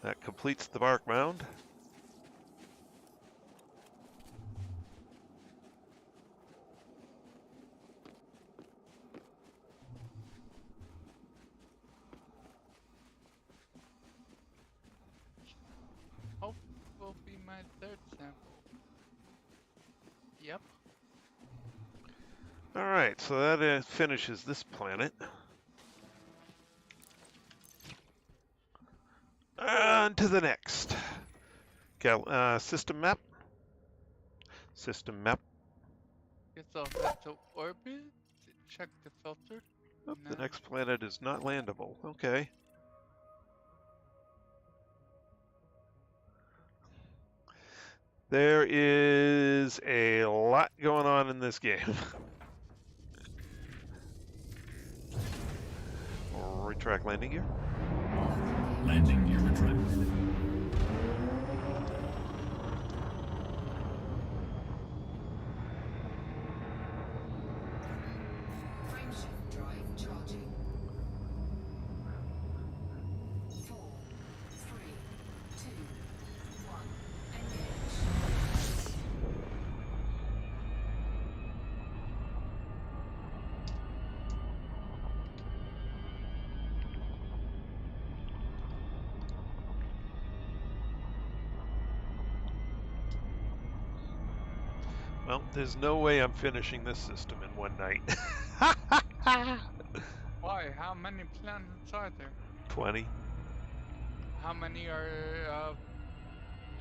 That completes the bark mound. Hope will be my third sample. Yep. All right, so that finishes this planet. On to the next. System map. System map. Guess I'll head to orbit to check the filter. Oh, No. the next planet is not landable. Okay. There is a lot going on in this game. Retract landing gear. Landing gear retracted. Frameshift drive charging. 4, 3, 2, 1. Engage. Well, there's no way I'm finishing this system in one night. Why? How many planets are there? 20. How many are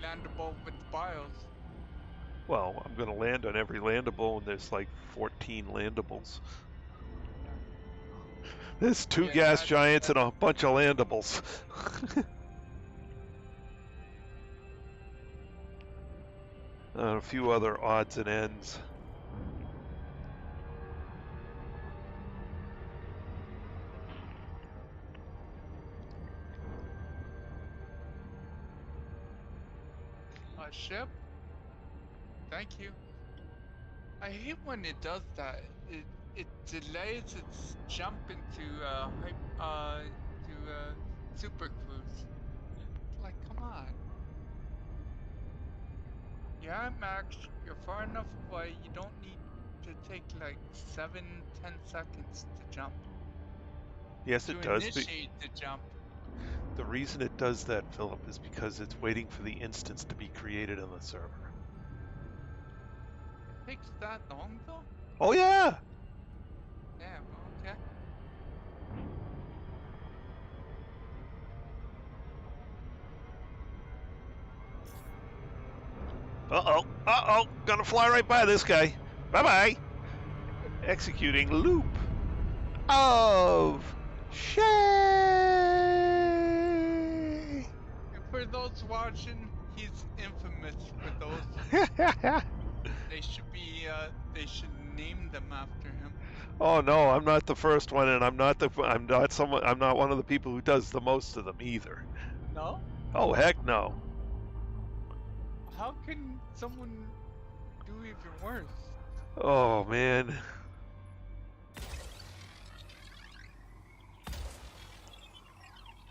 landable with bios? Well, I'm going to land on every landable, and there's like 14 landables. There's 2 Yeah, gas giants and a bunch of landables. A few other odds and ends. A ship? Thank you. I hate when it does that. It delays its jump into super cruise. Like, come on. Yeah, Max, you're far enough away. You don't need to take like 7-10 seconds to jump. Yes, To it does. initiate the jump. The reason it does that, Philip, is because it's waiting for the instance to be created on the server. It takes that long though? Oh, yeah! Damn, okay. Uh-oh, uh-oh, gonna fly right by this guy. Bye-bye. Executing loop of Shay. And for those watching, he's infamous for those. They should name them after him. Oh no, I'm not the first one, and I'm not one of the people who does the most of them either. No? Oh heck no. How can someone do even worse? Oh man.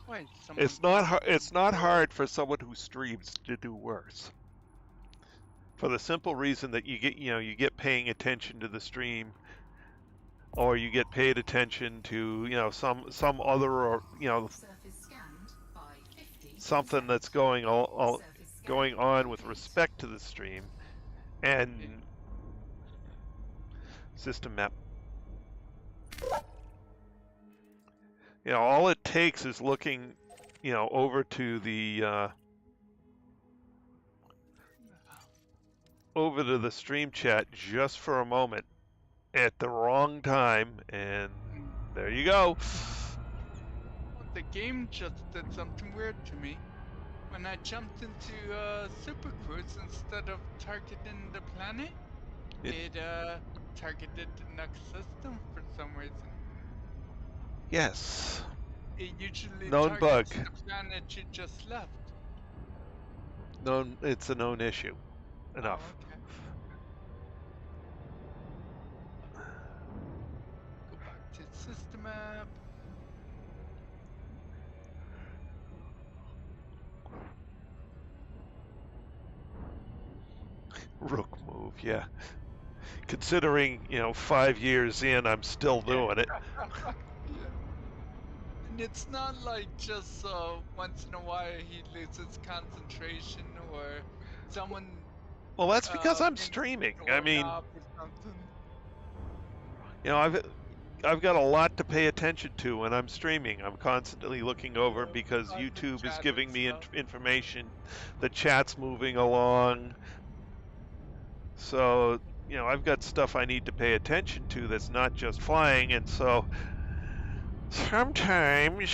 Wait, It's not hard for someone who streams to do worse. For the simple reason that you get paying attention to the stream, or you get paid attention to some other, or Surface scanned by 50%. something that's going on with respect to the stream, and system map. All it takes is looking, over to the stream chat just for a moment at the wrong time, and there you go. The game just did something weird to me. When I jumped into Super Cruise, instead of targeting the planet, it targeted the next system for some reason. Yes. It usually Known targets bug. the planet you just left. It's a known issue. Enough. Oh, okay. Go back to system map. Rook move, yeah. Considering, 5 years in, I'm still doing it. Yeah. And it's not like just once in a while he loses concentration or someone. Well, that's because I'm brings streaming. the I mean, doorknob or something. You know, I've got a lot to pay attention to when I'm streaming. I'm constantly looking over because On the YouTube is chat giving and me stuff. information. The chat's moving along. So, you know, I've got stuff I need to pay attention to that's not just flying. And so sometimes.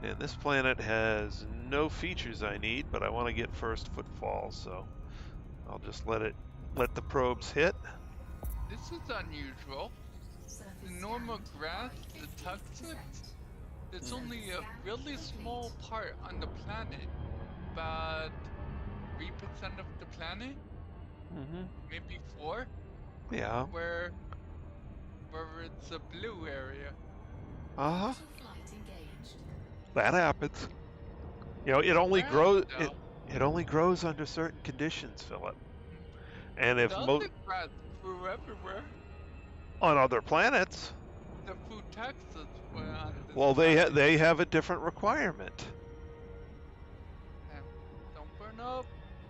And this planet has no features I need, but I want to get first footfall, so I'll just let the probes hit. This is unusual. The normal grass, the tuxet, it's only a really small part on the planet, but 3% of the planet, Mm-hmm. maybe 4, Yeah. where it's a blue area. Uh-huh. Flight engaged. That happens. You know, it only Grass, grows though. it only grows under certain conditions, Philip. And if The other grass grew everywhere. on other planets, The food taxes were on this well, planet. they have a different requirement. Don't burn up.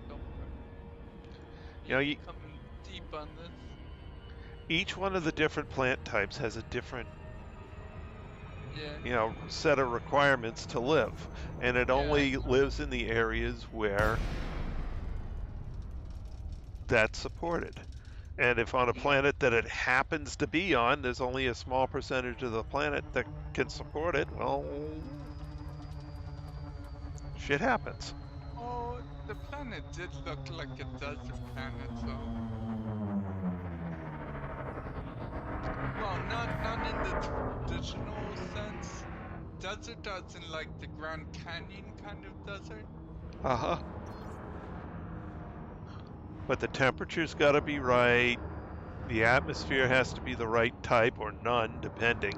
Don't burn. You know, Coming deep on this. each one of the different plant types has a different, Yeah. you know, set of requirements to live, and it only lives in the areas where that's supported. And if on a planet that it happens to be on, there's only a small percentage of the planet that can support it, well, shit happens. Oh, the planet did look like a desert planet, so. Well, not in the traditional sense. Desert as in like the Grand Canyon kind of desert. Uh-huh. But the temperature's got to be right. The atmosphere has to be the right type or none, depending.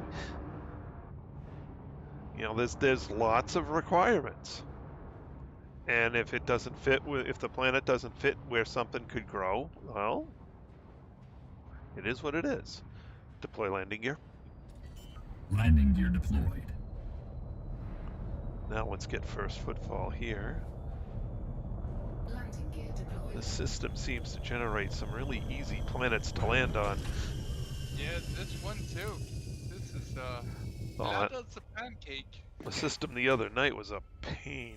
You know, there's lots of requirements. And if it doesn't fit if the planet doesn't fit where something could grow, well, it is what it is. Deploy landing gear. Landing gear deployed. Now let's get first footfall here. Landing gear deployed. The system seems to generate some really easy planets to land on. Yeah, this one too. This is flat as a pancake. The system the other night was a pain.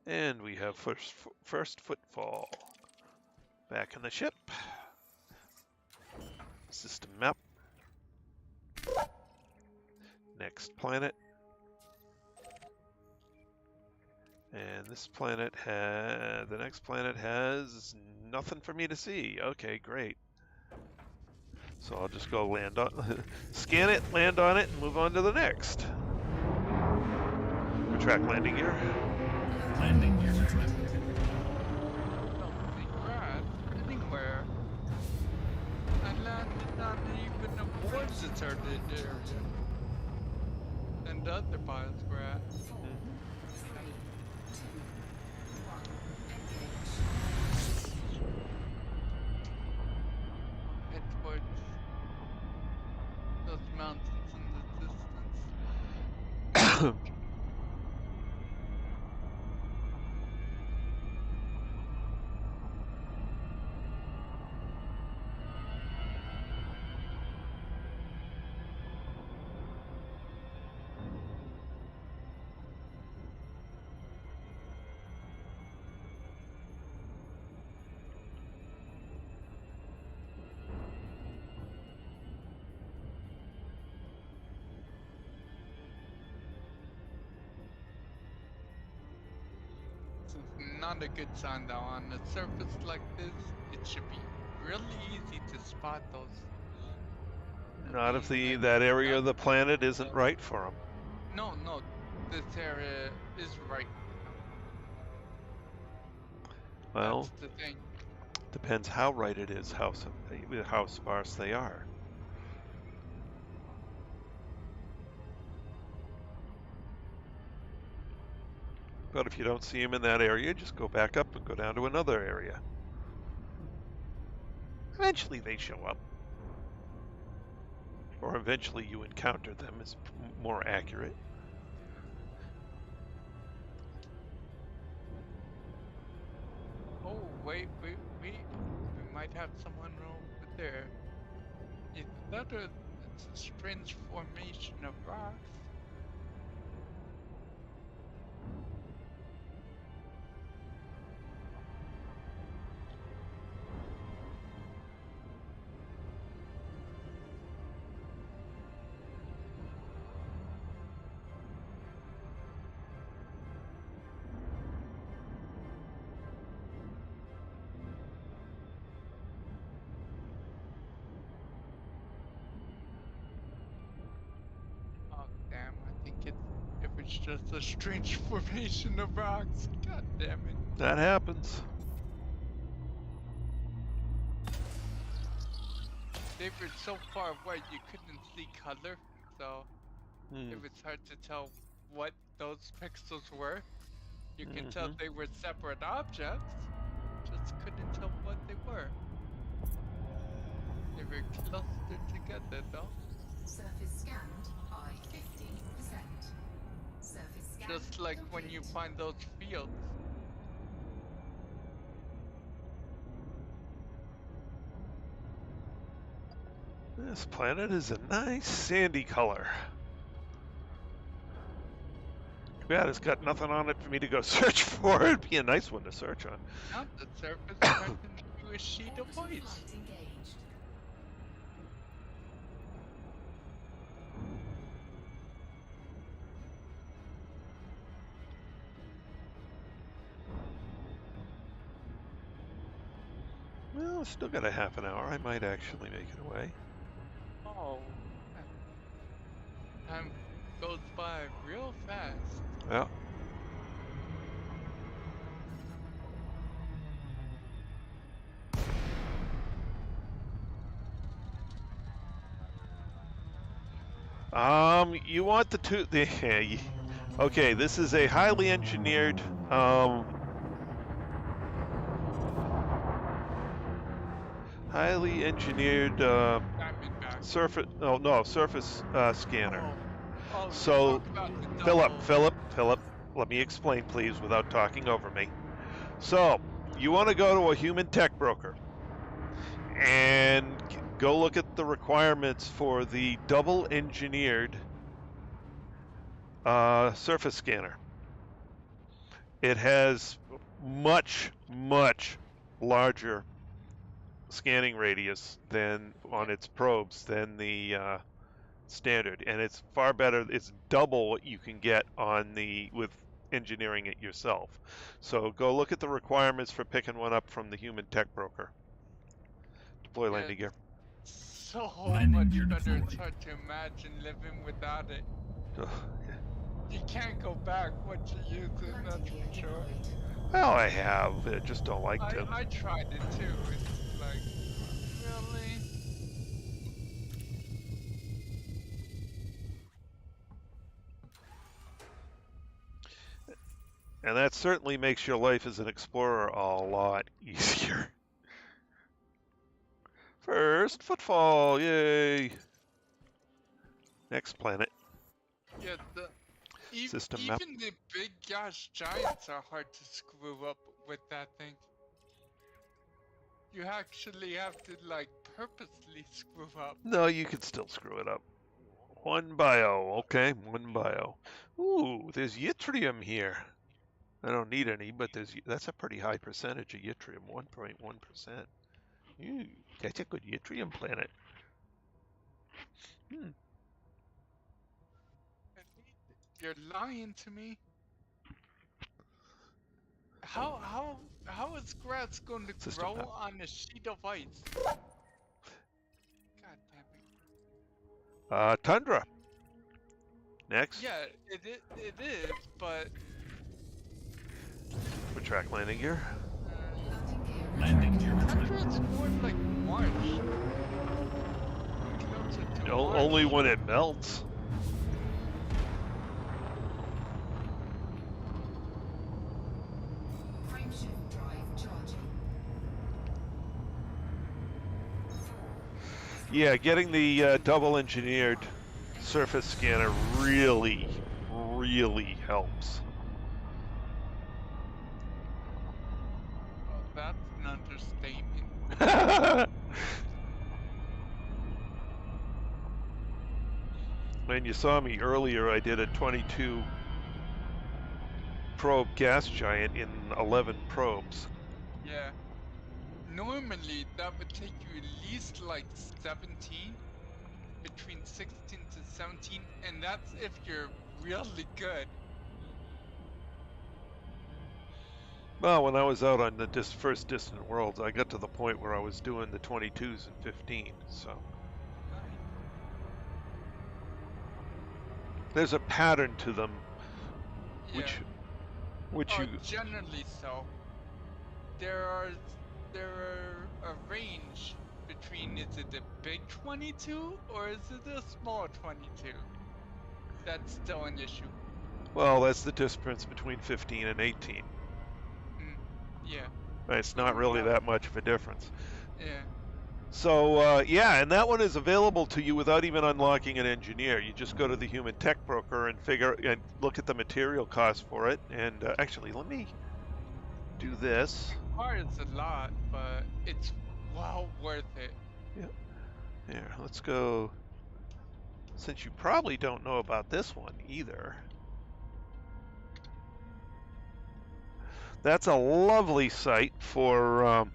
And we have first footfall. Back in the ship. System map. Next planet. And this planet the next planet has nothing for me to see. Okay, great. So I'll just go land on, scan it, land on it, and move on to the next. Retract landing gear. Landing gear retracted. Don't see grass anywhere. I landed not even a more deserted area. And the other bio's grass. Head towards those mountains in the distance. Not a good sign though. On a surface like this, it should be really easy to spot those. Not if that area of the planet isn't right for them. No, this area is right. Well, that's the thing. Depends how right it is, how sparse they are. But if you don't see them in that area, just go back up and go down to another area. Eventually they show up. or eventually you encounter them is more accurate. Oh, wait. We might have someone over there. Either that or it's a strange formation of rocks. Oh, damn. I think if it's just a strange formation of rocks. God damn it. That happens. They were so far away you couldn't see color, so it was hard to tell what those pixels were. You could tell they were separate objects, just couldn't tell what they were. They were clustered together though. Surface scanned by 50%. Surface scan Just like when you complete. find those fields. This planet is a nice sandy color. Too bad it's got nothing on it for me to go search for. It'd be a nice one to search on. Now the surface turned into a sheet of Orbital ice. flight engaged. Well, it's still got a half an hour. I might actually make it away. Oh, time goes by real fast. Well, you want okay, this is a highly engineered, Diamondback. surface scanner. Oh, So, talk about the double. Philip, let me explain, please, without talking over me. So, you want to go to a human tech broker and go look at the requirements for the double engineered surface scanner. It has much larger scanning radius than on its probes than the standard, and it's far better. It's double what you can get on with engineering it yourself. So go look at the requirements for picking one up from the human tech broker. Deploy landing gear. So Landing much gear better. It's deployed. hard to imagine living without it. Ugh. You can't go back once you use it, that's Landing gear for sure. deployed. Well, I have. I just don't like to. I tried it too. It's like, really? And that certainly makes your life as an explorer a lot easier. First footfall, yay! Next planet. Yeah, System map. even the big gas giants are hard to screw up with that thing. You actually have to like purposely screw up. No, you can still screw it up. One bio, okay, one bio. Ooh, there's yttrium here. I don't need any, but that's a pretty high percentage of yttrium, 1.1%. Ooh, that's a good yttrium planet. You're lying to me. How is grass going to System grow map. on a sheet of ice? God damn it. Tundra. Next. Yeah, it is, but Retract landing gear. Landing gear Landing gear Tundra retrieval. is more like March. Closer to March. Only when it melts. Frameshift drive charging. 4, Yeah, getting the double engineered surface scanner really helps. Oh, that's an understatement. When you saw me earlier, I did a 22 probe gas giant in 11 probes. Yeah. Normally, that would take you at least like 17, between 16 to 17, and that's if you're really good. Well, when I was out on the first Distant Worlds, I got to the point where I was doing the 22s and 15, so. Nice. There's a pattern to them, Yeah. which Oh, you, generally so. There are a range between, is it a big 22 or is it a small 22? That's still an issue. well, that's the difference between 15 and 18. Yeah. It's not really Well, that much of a difference. yeah. So, yeah, and that one is available to you without even unlocking an engineer. You just go to the human tech broker and look at the material cost for it. And actually, let me do this. It requires a lot, but it's well worth it. Yeah. Here, let's go. Since you probably don't know about this one either. That's a lovely site for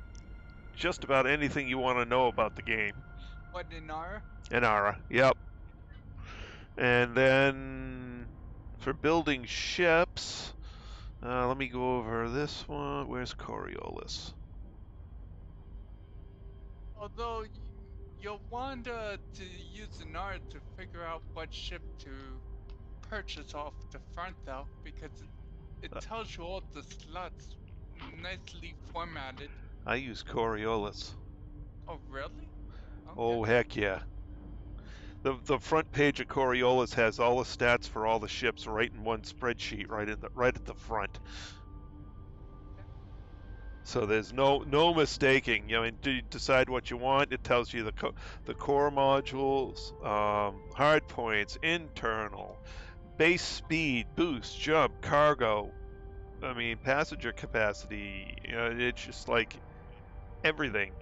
just about anything you want to know about the game. What, Inara? Inara, yep. And then for building ships, let me go over this one. Where's Coriolis? Although you'll want to use Inara to figure out what ship to purchase off the front, though, because it tells you all the slots nicely formatted. I use Coriolis. Oh, really? Okay. Oh, heck yeah. The front page of Coriolis has all the stats for all the ships right in one spreadsheet, right at the front. So there's no mistaking. I mean, you decide what you want. It tells you the core modules, hard points, internal, base speed, boost, jump, cargo. I mean, passenger capacity. You know, it's just like everything.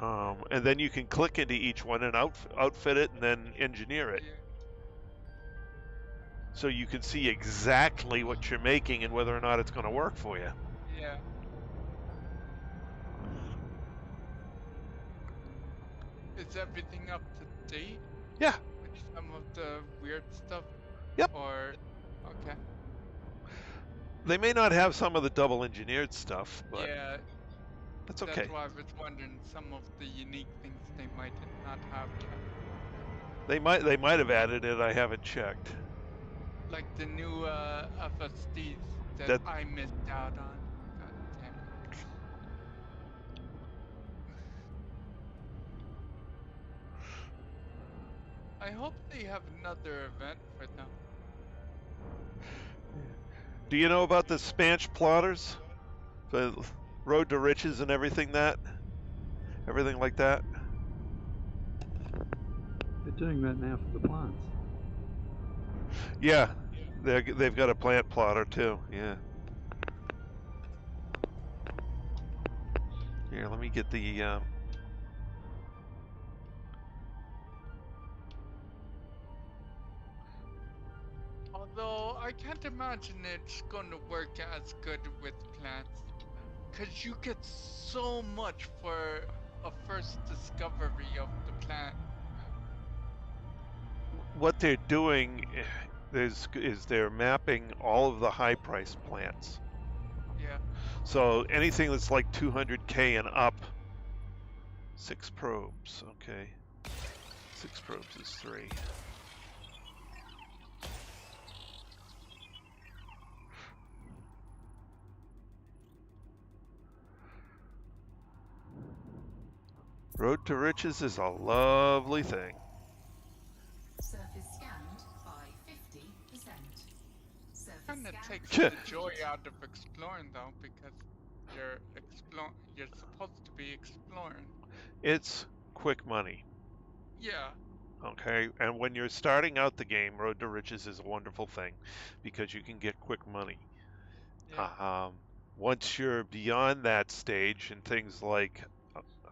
And then you can click into each one and outfit it and then engineer it. Yeah. So you can see exactly what you're making and whether or not it's going to work for you. Yeah. Is everything up to date? Yeah. With some of the weird stuff? Yep. Or, okay. They may not have some of the double engineered stuff, but yeah. that's okay. That's why I was wondering some of the unique things they might not have kept. They might have added it. I haven't checked. Like the new FSDs that I missed out on. God damn it. I hope they have another event for them. Do you know about the Spanch plotters? The Road to Riches and everything like that? They're doing that now for the plants. Yeah, they've got a plant plotter too. Yeah. Here, let me get the. Although I can't imagine it's going to work as good with plants, because you get so much for a first discovery of the plant. What they're doing is they're mapping all of the high price plants. Yeah. So anything that's like 200K and up, 6 probes. Okay, 6 probes is 3. Road to Riches is a lovely thing. Surface scanned by 50%. Surface Kind of scanned. takes the joy out of exploring, though, because you're supposed to be exploring. It's quick money. Yeah. Okay, and when you're starting out the game, Road to Riches is a wonderful thing because you can get quick money. Yeah. Once you're beyond that stage and things like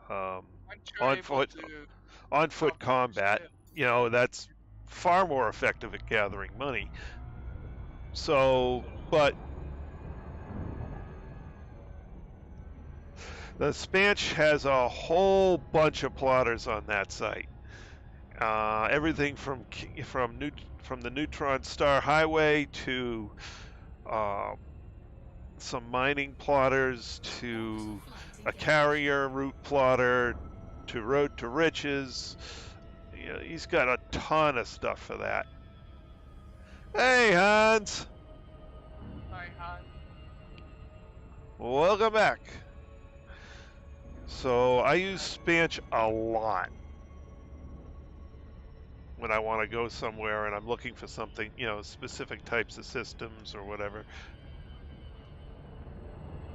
um, Once you're on able foot to on foot upgrade combat, ship. you know, that's far more effective at gathering money. So, but the Spanch has a whole bunch of plotters on that site. Everything from the Neutron Star Highway to some mining plotters to a carrier route plotter to Road to Riches. You know, he's got a ton of stuff for that. Hey, Hans. Hi, Han. Welcome back. So I use Spanch a lot when I want to go somewhere and I'm looking for something, you know, specific types of systems or whatever.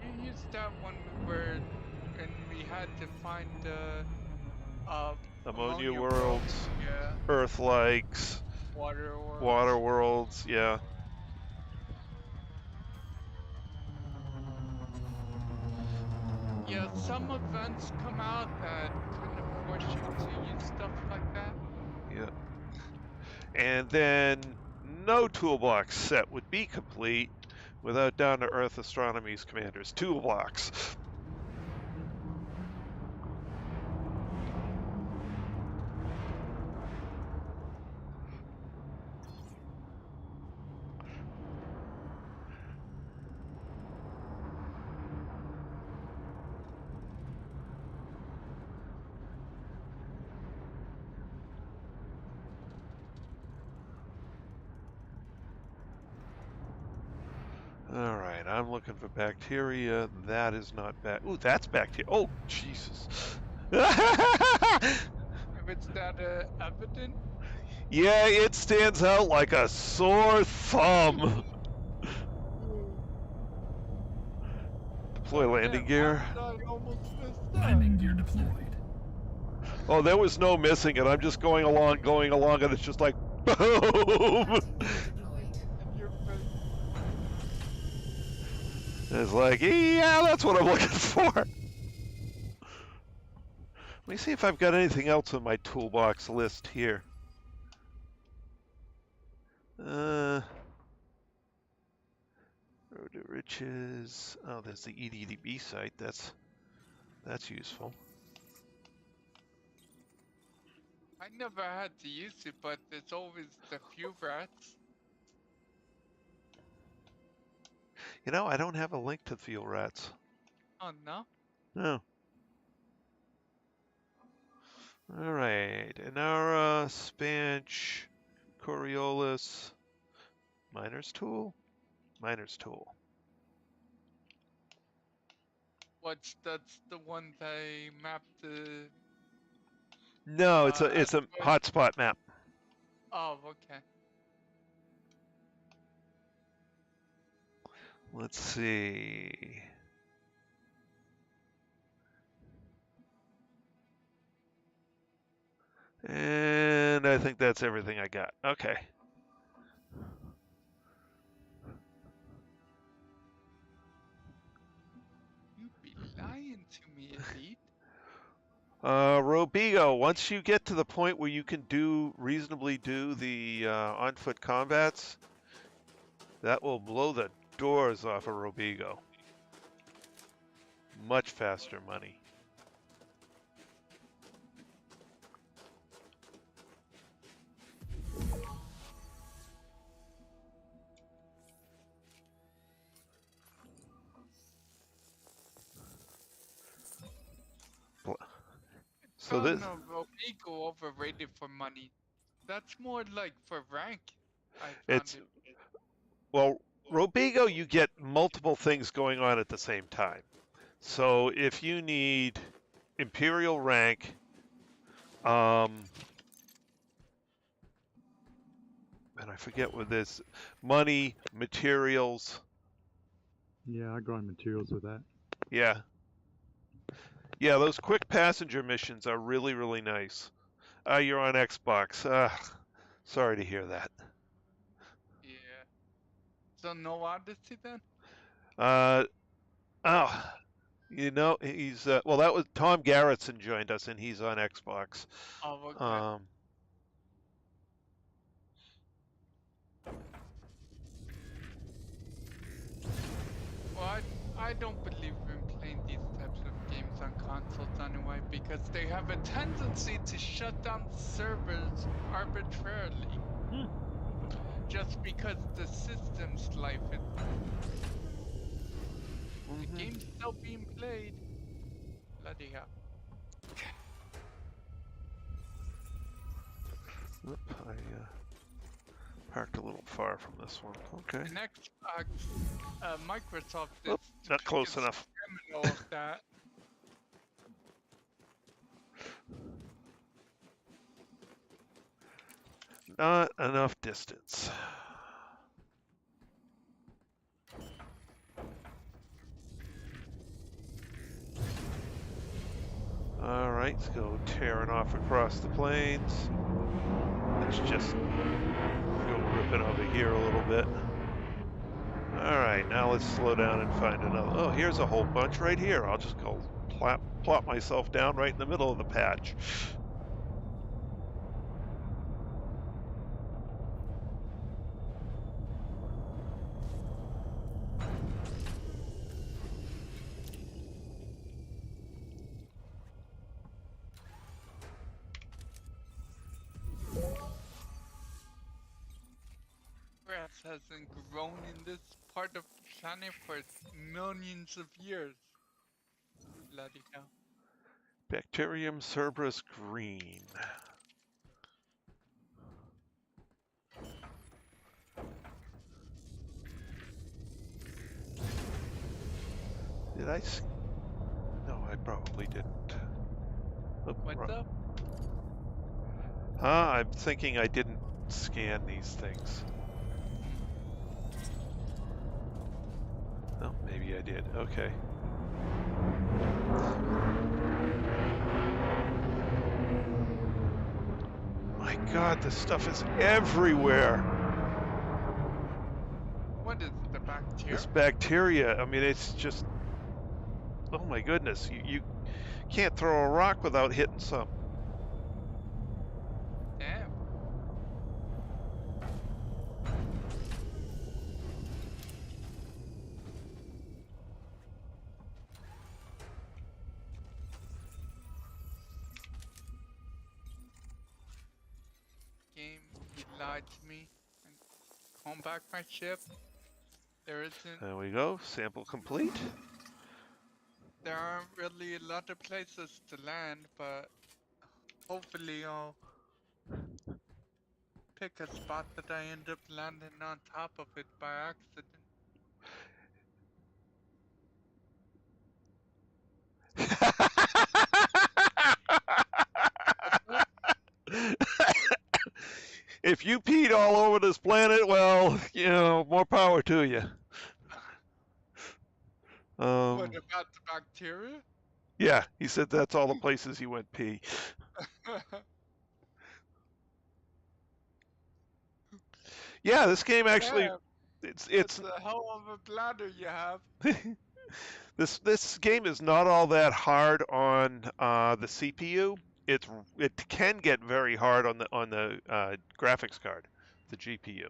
You used that one and we had to find Ammonia ammonia worlds, worlds. Yeah. Earth likes, Water worlds. water worlds, yeah. Yeah, some events come out that kind of force you to use stuff like that. Yeah. And then no toolbox set would be complete without Down to Earth Astronomy's Commander's Toolbox. All right, I'm looking for bacteria. That is not Ooh, that's bacteria. Oh, Jesus. If it's that evident. Yeah, it stands out like a sore thumb. Deploy Oh landing damn! How gear. did I almost miss that? Landing gear deployed. Oh, there was no missing it. I'm just going along, and it's just like, boom. Deployed. In your face. It's like, yeah, that's what I'm looking for. Let me see if I've got anything else on my toolbox list here. Road to Riches. Oh, there's the EDDB site. That's useful. I never had to use it, but there's always the few rats. You know, I don't have a link to Fuel Rats. Oh no. No. All right, Inara, Spanch, Coriolis, Miner's Tool, Miner's Tool. That's the one they mapped the. No, it's a asteroid? hotspot map. Oh, okay. Let's see. And I think that's everything I got. Okay. You be lying to me, Elite. Robigo, once you get to the point where you can reasonably do the on-foot combats, that will blow the doors off of Robigo. Much faster money. So this. No, Robigo overrated for money. That's more like for rank. I found it. Well, Robigo, you get multiple things going on at the same time. So if you need Imperial rank, and I forget what this, money, materials. Yeah, I grind materials with that. Yeah. Yeah, those quick passenger missions are really, really nice. You're on Xbox. Sorry to hear that. Yeah. So no Odyssey then? Uh, oh, you know, he's well, that was Tom Garrettson joined us, and he's on Xbox. Oh, okay. Um, Well, I don't believe in playing these types of games on consoles anyway, because they have a tendency to shut down servers arbitrarily. Just because the system's life is... The game's still being played. Bloody hell. Oop, I parked a little far from this one. Okay. And Xbox, Microsoft is Oop, the not close biggest enough. criminal of that. Not enough distance. All right, let's go tearing off across the plains. Let's just go ripping over here a little bit. All right, now let's slow down and find another. Oh, here's a whole bunch right here. I'll just go plop myself down right in the middle of the patch. Grass hasn't grown in this part of the planet for millions of years. Bloody hell. Bacterium Cerberus green. Did I? No, I probably didn't. Oh, What's up? I'm thinking I didn't scan these things. Oh, maybe I did. Okay. My God, this stuff is everywhere. What is the bacteria? This bacteria, I mean, it's just... Oh my goodness, you can't throw a rock without hitting some. Damn. Game, you lied to me. Home back my ship. There isn't. There we go, sample complete. There aren't really a lot of places to land, but hopefully I'll pick a spot that I end up landing on top of it by accident. If you peed all over this planet, well, you know, more power to you. What about the bacteria? Yeah, he said that's all the places he went pee. Yeah, this game actually, Damn, it's a hell of a bladder you have. this game is not all that hard on the CPU. It can get very hard on the graphics card, the GPU.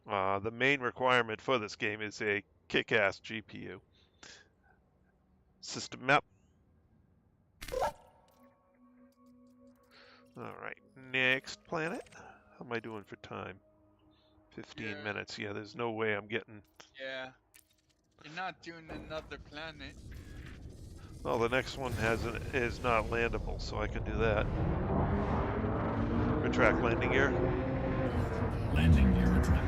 The main requirement for this game is a kick-ass GPU. System map. All right, next planet. How am I doing for time? 15 minutes. Yeah, there's no way I'm getting... Yeah. You're not doing another planet. Well, the next one is not landable, so I can do that. Retract landing gear. Landing gear retract.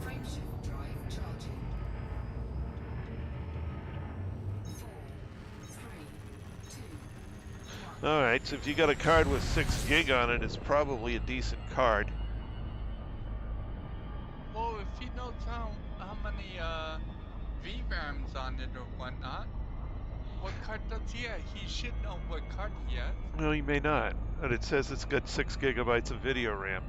Frameshift drive charging. 4, 3, 2, 1. All right, so if you got a card with 6 gig on it, it's probably a decent card. Well, if if he knows how many VRAMs on it or whatnot, what card does he have? He should know what card he has. Well, you may not, but it says it's got 6 gigabytes of video RAM.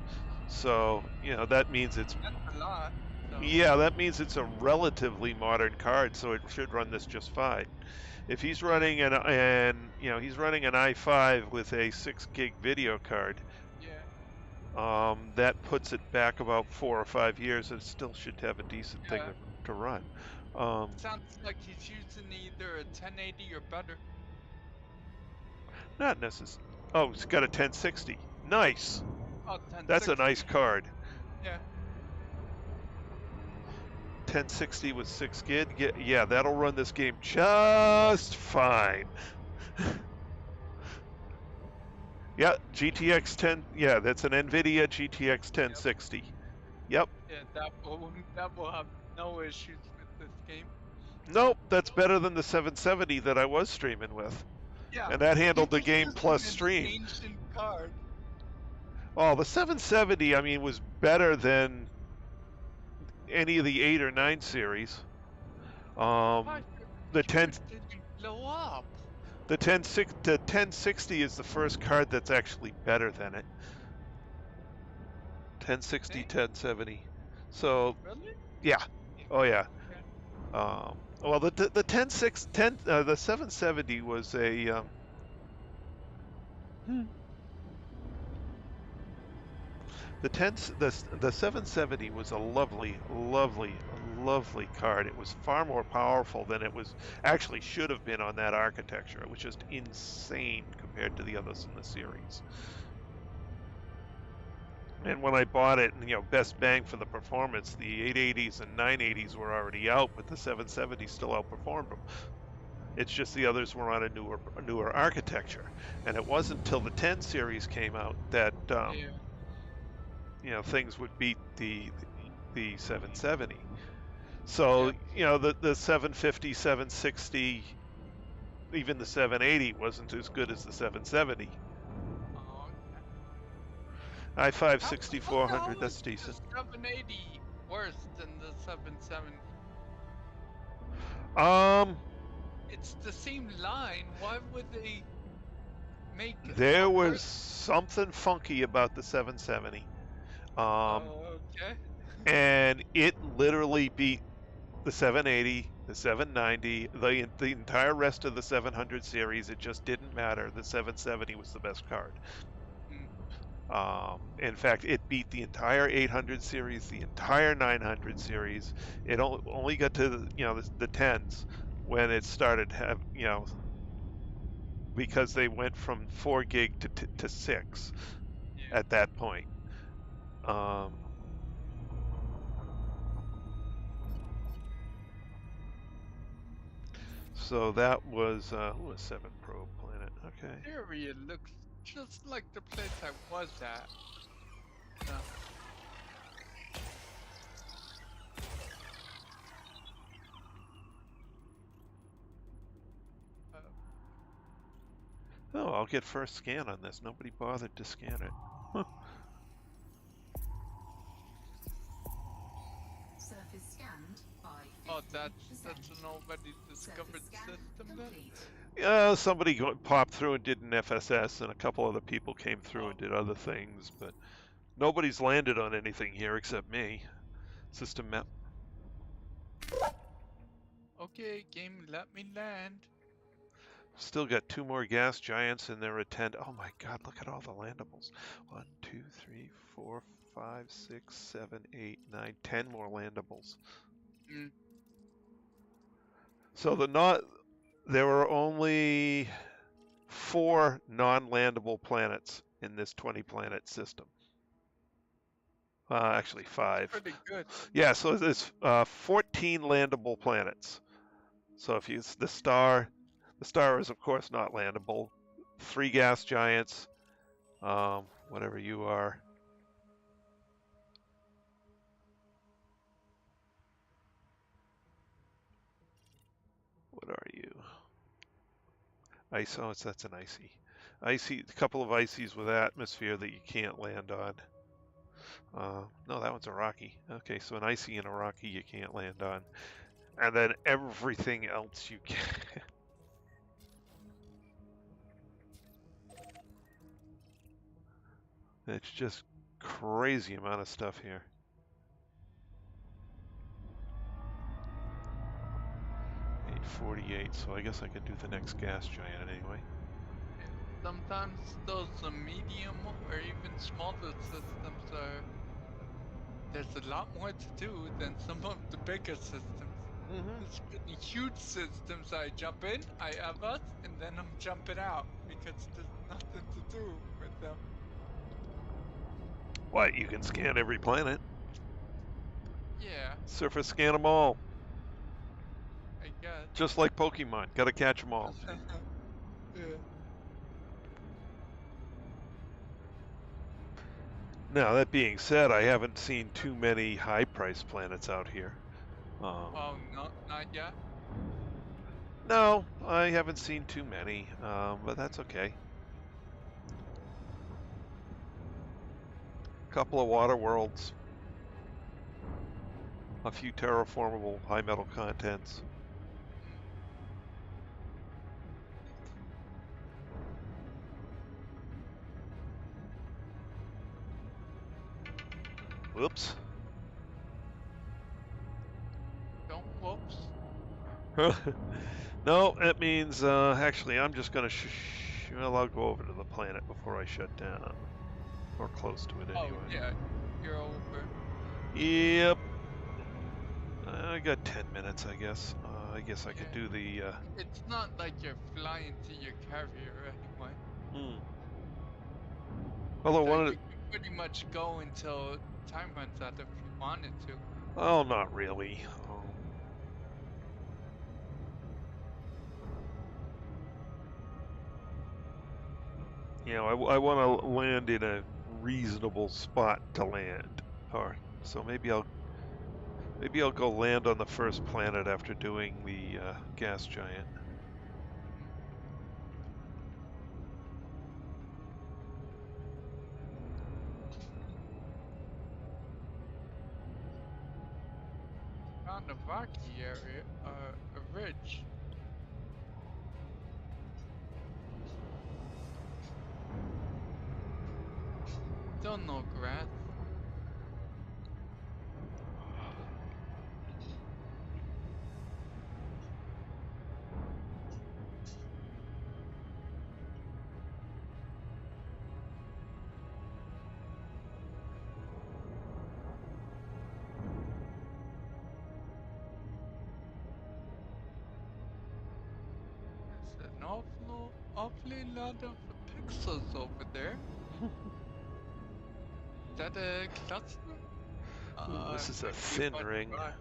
So, you know, that means it's, That's a lot. So. yeah, that means it's a relatively modern card, so it should run this just fine. If he's running he's running an i5 with a 6 gig video card, Yeah. that puts it back about 4 or 5 years, and it still should have a decent thing to run. Sounds like he's using either a 1080 or better. Not necessarily. Oh, it's got a 1060. Nice. Oh, 1060. That's a nice card. Yeah. 1060 with 6 gig. Yeah, that'll run this game just fine. Yeah, GTX 10. Yeah, that's an NVIDIA GTX 1060. Yep. Yeah, that will have no issues with this game. Nope, that's better than the 770 that I was streaming with. Yeah. And that handled the game plus stream. Ancient card. Oh, the 770, I mean, was better than any of the 8 or 9 series. The 10 didn't blow up. the 1060 is the first card that's actually better than it. 1060, Okay. 1070. So Really? yeah, oh yeah. Okay. Well, the 770 was a the 770 was a lovely card. It was far more powerful than it was actually should have been on that architecture. It was just insane compared to the others in the series. And when I bought it, you know, best bang for the performance, the 880s and 980s were already out, but the 770 still outperformed them. It's just the others were on a newer architecture, and it wasn't until the 10 series came out that you know, things would beat the 770. So you know, the 750, 760, even the 780 wasn't as good as the 770. i5 6400, that's decent. The 780 worse than the 770. It's the same line. Why would they make it? There was something funky about the 770. Okay. And it literally beat the 780, the 790, the entire rest of the 700 series. It just didn't matter. The 770 was the best card. In fact, it beat the entire 800 series, the entire 900 series. It only got to the 10s when it started because they went from 4 gig to 6 at that point. So that was 7 Pro Planet. Okay. Area looks just like the place I was at. Oh, I'll get first scan on this. Nobody bothered to scan it. Huh. Surface scanned by 50%. Oh, that's an already discovered system then? Somebody popped through and did an FSS, and a couple other people came through and did other things, but nobody's landed on anything here except me. System map. Okay, game, let me land. Still got 2 more gas giants and they're attend. Oh my god, look at all the landables. 1, 2, 3, 4, 5, 6, 7, 8, 9, 10 more landables. So there were only 4 non-landable planets in this 20-planet system. Actually 5. Pretty good. Yeah, so there's 14 landable planets. So if you use the star is of course not landable. 3 gas giants, whatever you are. What are you? Ice. Oh, that's an icy. A couple of ices with atmosphere that you can't land on. No, that one's a rocky. Okay, so an icy and a rocky you can't land on. And then everything else you can. It's just crazy amount of stuff here. 848, so I guess I could do the next gas giant anyway. Sometimes those medium or even smaller systems are. There's a lot more to do than some of the bigger systems. There's really huge systems. I jump in, I have us, and then I'm jumping out because there's nothing to do with them. What? You can scan every planet. Yeah, Surface scan them all. I guess. Just like Pokemon. Gotta catch them all. Yeah. Now, that being said, I haven't seen too many high-priced planets out here. Oh, not yet? No, I haven't seen too many, but that's okay. Couple of water worlds. A few terraformable high metal contents. Whoops. Don't whoops. No, that means, actually, I'm just gonna well, I'll go over to the planet before I shut down. Or close to it anyway. Oh, yeah. You're over. Yep. I got 10 minutes, I guess. I guess I could Yeah. do the, It's not like you're flying to your carrier anyway. Although So one of you the, can pretty much go until time runs out if you wanted to. oh, not really. You know, I want to land in a reasonable spot to land, or so maybe I'll go land on the first planet after doing the gas giant. Found a rocky area, a ridge. Still no grass. There's an awfully lot of pixels over there. Is that a cluster? Ooh, this is a Might be thin bunch of ring. rocks.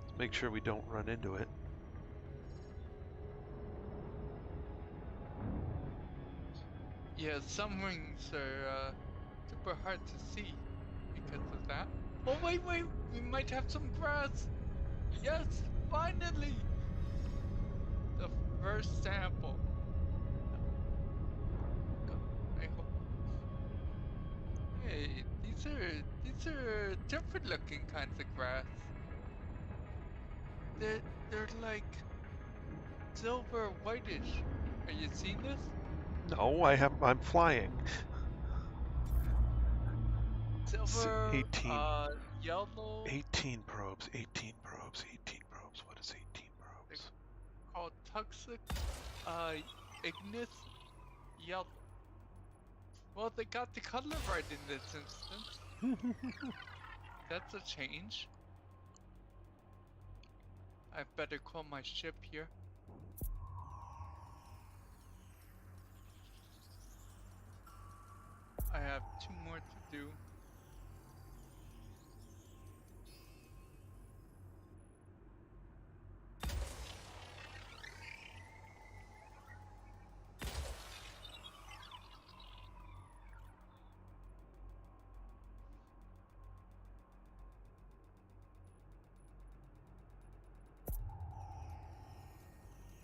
Let's make sure we don't run into it. Yeah, some rings are super hard to see because of that. Oh wait, we might have some grass. Yes, finally, the first sample. I hope. Hey, these are different looking kinds of grass. They're like silver whitish. Are you seeing this? No, I'm flying. Silver, 18, yellow. 18 probes, 18 probes, 18 probes. What is 18 They're probes? called toxic, ignis yellow. Well, they got the color right in this instance. That's a change. I better call my ship here. I have 2 more to do.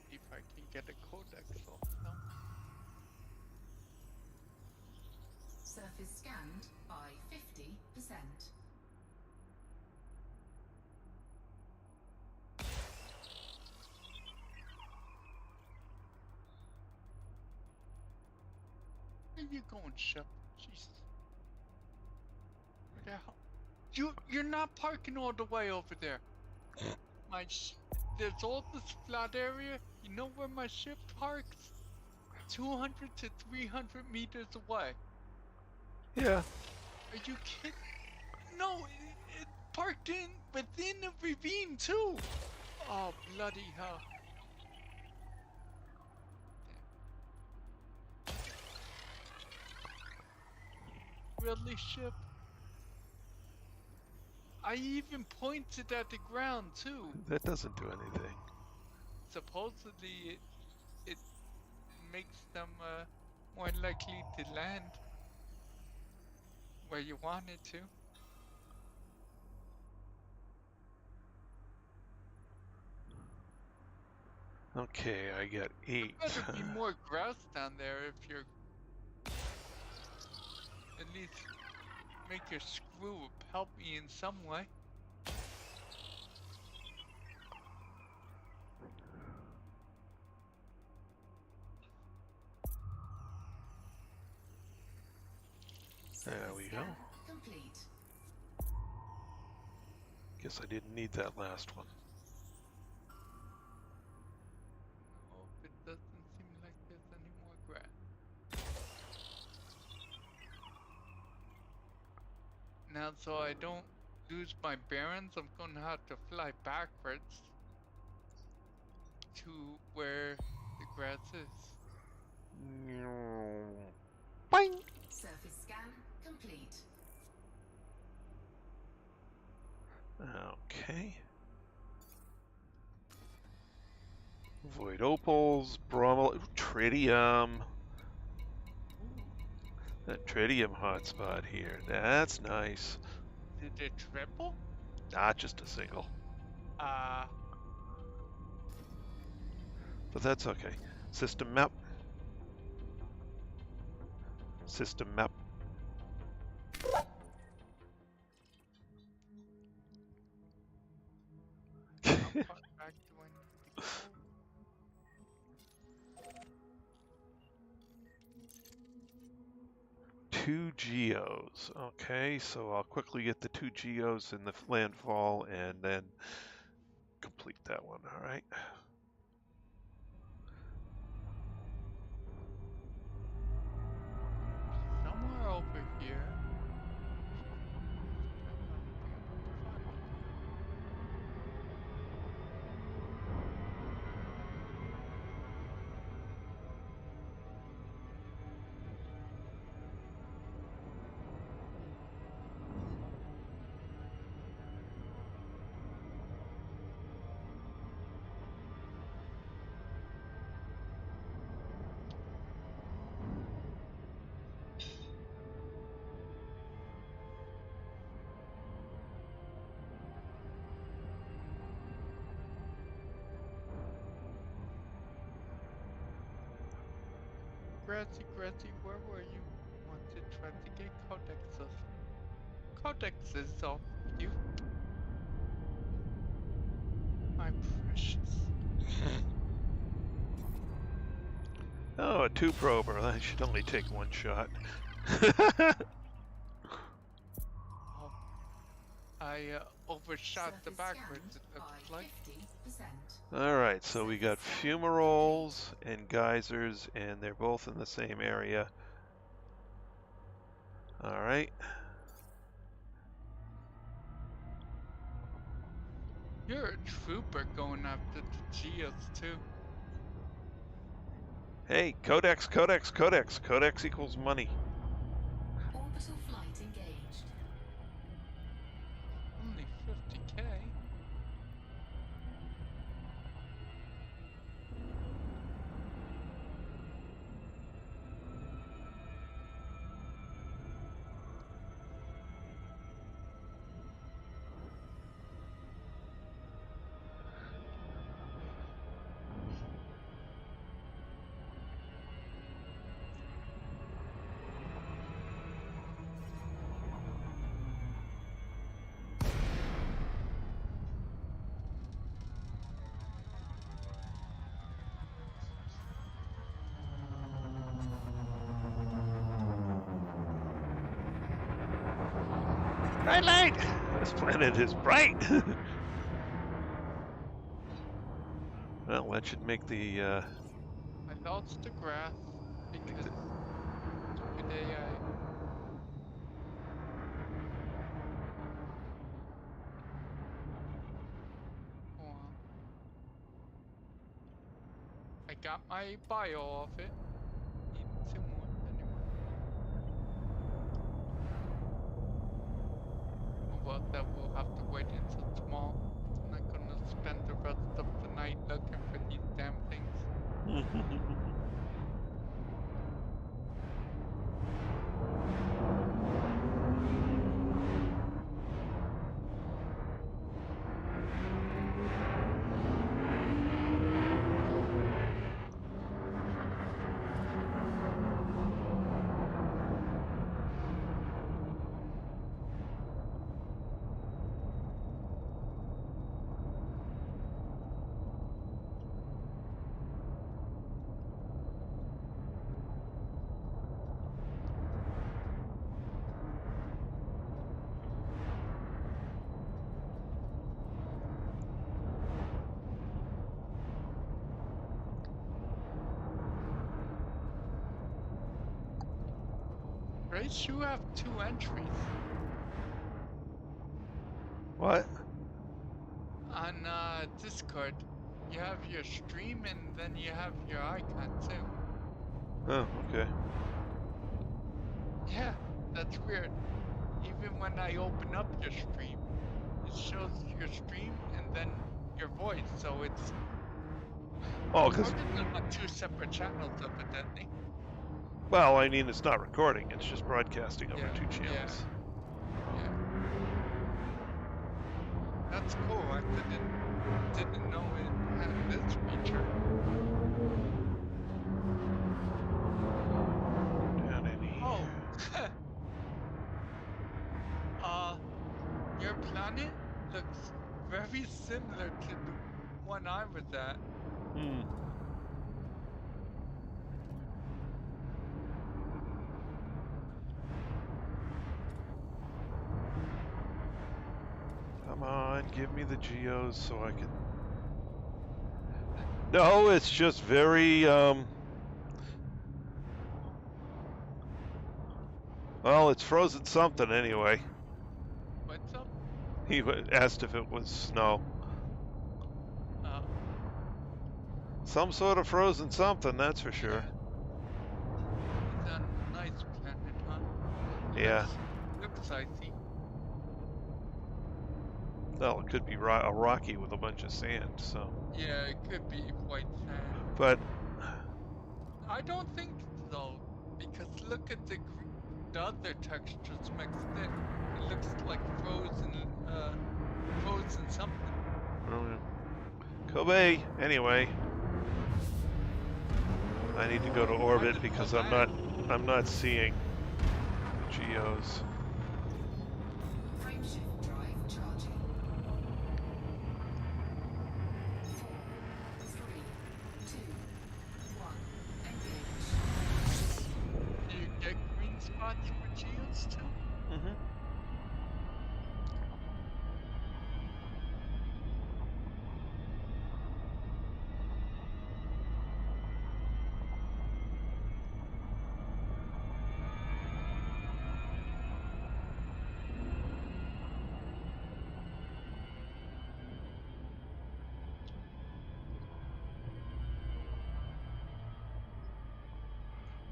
See if I can get a codex off them. Surface scanned by 50%. Where you going, ship? Jesus. Where the hell? You're not parking all the way over there. There's all this flat area. You know where my ship parks? 200 to 300 meters away. Yeah. Are you kidding? No, it parked within a ravine too. Oh, bloody hell. Really, ship? I even pointed at the ground too. That doesn't do anything. Supposedly, it makes them more likely to land where you want it to. Okay, I got 8. There better be more grass down there if you're at least make your screw help me in some way. There we go. Complete. Guess I didn't need that last one. Oh, it doesn't seem like there's any more grass. Now, so I don't lose my bearings, I'm gonna have to fly backwards to where the grass is. Bang! Surface scan complete. Okay. Void opals, bromel, tritium. That tritium hotspot here. That's nice. Did it triple? Not just a single. Uh, But that's okay. System map. System map. how far back do I need to go? Two geos. Okay, so I'll quickly get the 2 geos in the landfall and then complete that one. All right. Somewhere over here. Grassy, where were you? Want to try to get codexes. Codexes off you. My precious. Oh, a 2 prober. That should only take 1 shot. Oh, I overshot the Surface backwards, it scanned looks by like. 50%. All right, so we got fumaroles and geysers, and they're both in the same area. All right. You're a trooper going after the Geos too. Hey, codex, codex, codex. Codex equals money. Orbital flight engaged. Only 50k. Bright light! This planet is bright! Well, that should make the, I lost the grass because stupid AI. Hold on. I got my bio off it. Need 2 more anyway. Oh well, that will have to wait until tomorrow. I'm not gonna spend the rest of the night looking for these damn things. Grace, you have 2 entries. what? On Discord, you have your stream and then you have your icon too. Oh, okay. Yeah, that's weird. Even when I open up your stream, it shows your stream and then your voice, so it's Oh, because, recorded on 2 separate channels evidently. well, I mean, it's not recording, it's just broadcasting over Yeah, 2 yeah. channels. Yeah. That's cool. I didn't know it had this feature. Down in here. Oh. Your planet looks very similar to the one I was at. Hmm. Come on, give me the geos so I can... No, it's just very, well, it's frozen something anyway. What's up? He asked if it was snow. Some sort of frozen something, that's for sure. It's a nice planet, huh? Yeah. Looks icy. Well, it could be a rocky with a bunch of sand, so. Yeah, it could be white sand. But I don't think so, because look at the other textures mixed in. It looks like frozen something. Kobe, anyway. I need to go to orbit because I'm not seeing the geos. Frameshift drive charging. 4, 3, 2, 1. Engage. Do you get green spots for geos too? Mm-hmm.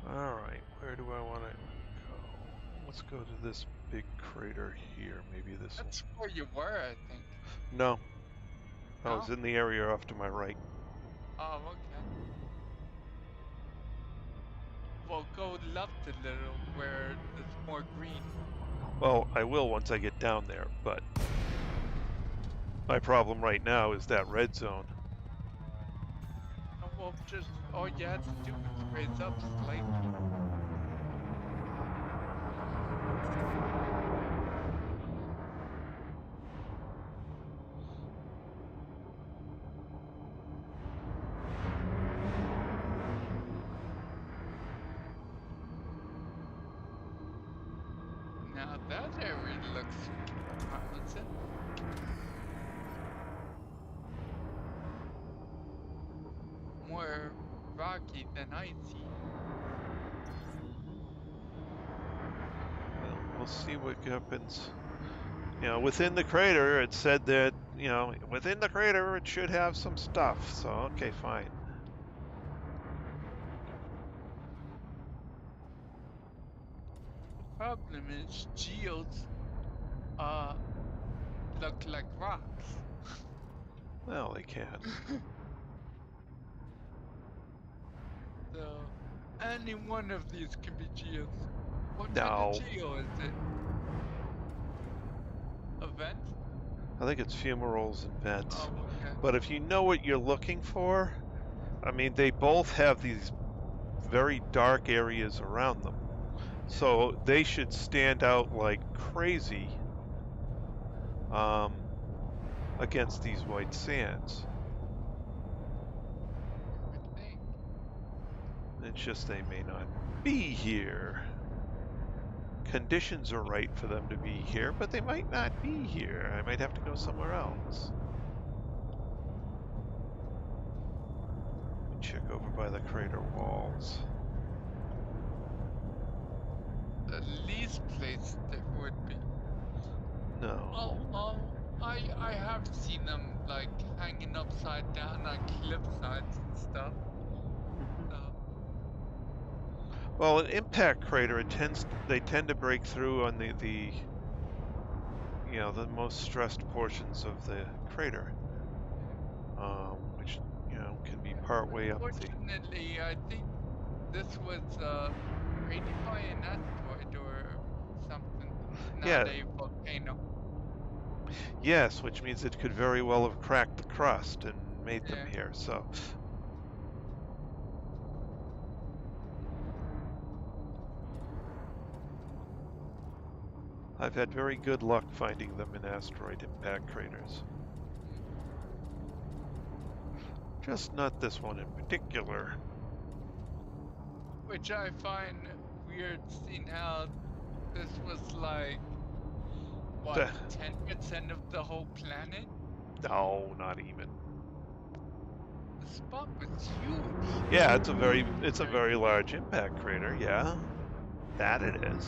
Alright, where do I want to go? Let's go to this big crater here. Maybe this will... That's where you were, I think. No. I No? was in the area off to my right. Oh, okay. Well, go left a little where there's more green. Well, I will once I get down there, but my problem right now is that red zone. Oh, well, just all you had to do was raise up slightly. Now that area looks rocky than icy. Well, we'll see what happens. You know, within the crater, it said that, you know, within the crater, it should have some stuff. So, okay, fine. Problem is, geodes look like rocks. Well, they can. So, any one of these can be geodes. What kind No. of geo is it? A vent? I think it's fumaroles and vents. Oh, okay. But if you know what you're looking for, I mean, they both have these very dark areas around them. So they should stand out like crazy against these white sands. I think. It's just they may not be here. Conditions are right for them to be here, but they might not be here. I might have to go somewhere else. Check over by the crater walls. The least place that would be. No. I have seen them like hanging upside down on cliff sides and stuff. So, Well, an impact crater, they tend to break through on the you know, the most stressed portions of the crater, which, you know, can be part way up the. fortunately, I think this was raided by an asteroid or something, not Yeah. a volcano. Yes, which means it could very well have cracked the crust and made them Yeah. here. So. I've had very good luck finding them in asteroid impact craters. Just not this one in particular. Which I find weird, seeing how this was like, what, 10% of the whole planet? No, not even. The spot was huge. Yeah, it's a very large impact crater, yeah. That it is.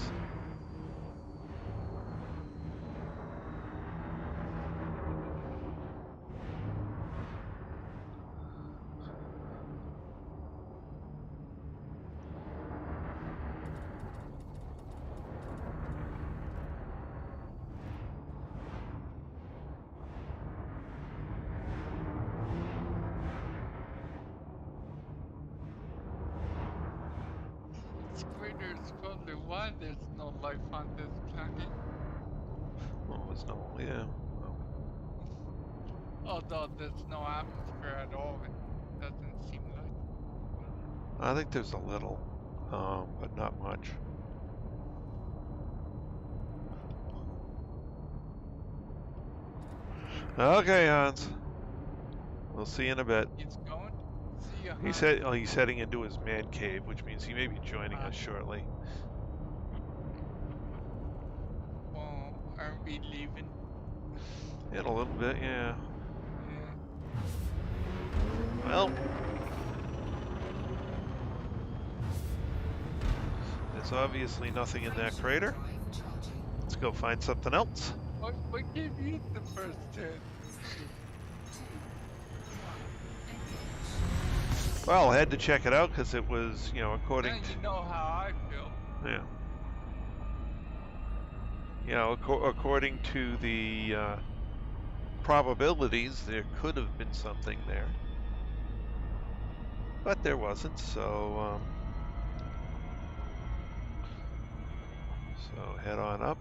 This crater is probably why there's no life on this planet. Well, there's no, yeah. Well, Although there's no atmosphere at all, it doesn't seem like. I think there's a little, but not much. Okay, Hans. We'll see you in a bit. He's going? See ya, He's heading into his man cave, which means he may be joining us shortly. Well, aren't we leaving? In a little bit, yeah. Yeah. Well, there's obviously nothing in that crater. Drive charging. Let's go find something else. What gave you the first hit? 2, 1, engage. Well, I had to check it out because it was, you know, according Now to, you know how I feel. yeah. You know, according to the probabilities, there could have been something there. But there wasn't, so head on up.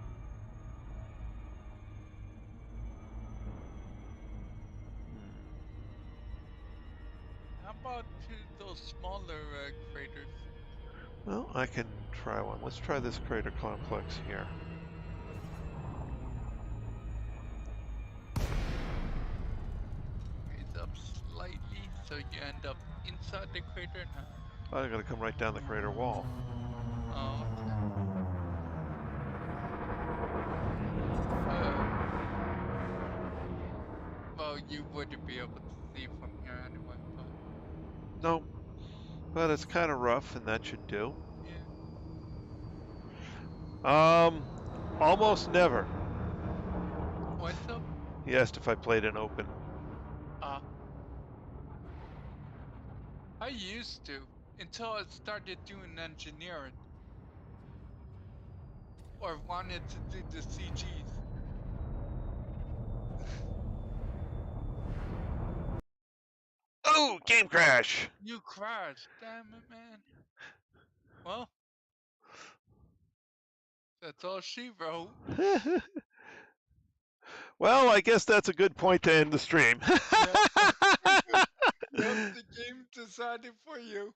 How about to those smaller craters? Well, I can try one. Let's try this crater complex here. Raise up slightly so you end up inside the crater now. Oh, I'm gonna come right down the crater wall. Oh, okay. Well, you wouldn't be able to see from here anyway, but Nope. but it's kind of rough, and that should do. Yeah. Almost never. What's up? He asked if I played an open. I used to, until I started doing engineering. Or wanted to do the CGs. Oh, game crash! You crashed, damn it, man. Well, that's all she wrote. Well, I guess that's a good point to end the stream. Yep, the game decided for you.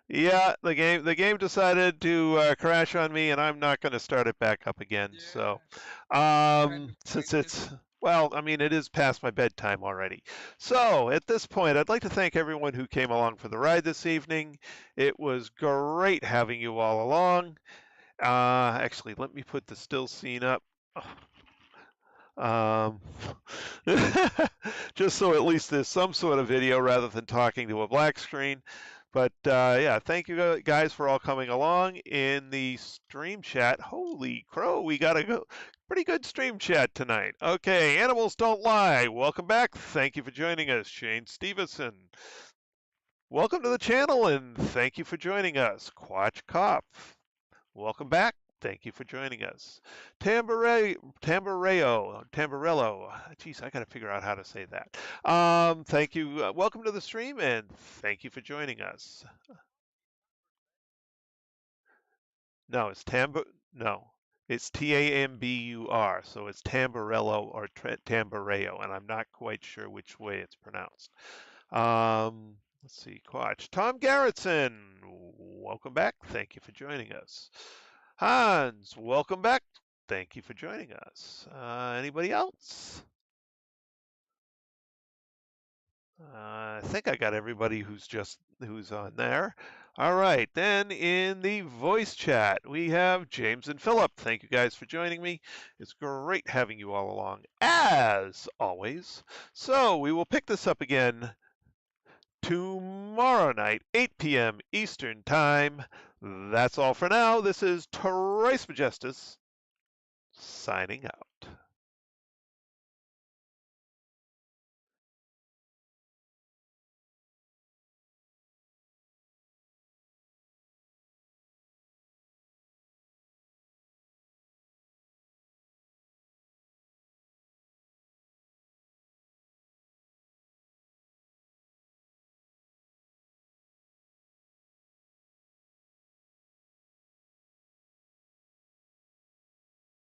Yeah, the game decided to crash on me, and I'm not going to start it back up again. Yeah. So, Kind of since wicked. it's well, I mean, it is past my bedtime already. So, at this point, I'd like to thank everyone who came along for the ride this evening. It was great having you all along. Actually, let me put the still scene up. Um, just so at least there's some sort of video rather than talking to a black screen. But yeah, thank you guys for all coming along in the stream chat. Holy crow, we got a pretty good stream chat tonight. Okay, Animals Don't Lie. Welcome back. Thank you for joining us, Shane Stevenson. Welcome to the channel and thank you for joining us, Quatch Cop. Welcome back. Thank you for joining us. Tamborello. Geez, I got to figure out how to say that. Thank you. Welcome to the stream, and thank you for joining us. No, it's No, it's Tambur. So it's Tamborello or Tamborello, and I'm not quite sure which way it's pronounced. Let's see, Quatch. Tom Garrettson. Welcome back. Thank you for joining us. Hans, welcome back. Thank you for joining us. Anybody else? I think I got everybody who's on there. All right, then in the voice chat, we have James and Philip. Thank you guys for joining me. It's great having you all along, as always. So we will pick this up again tomorrow night, 8 p.m. Eastern Time. That's all for now. This is Trace Majestus signing out.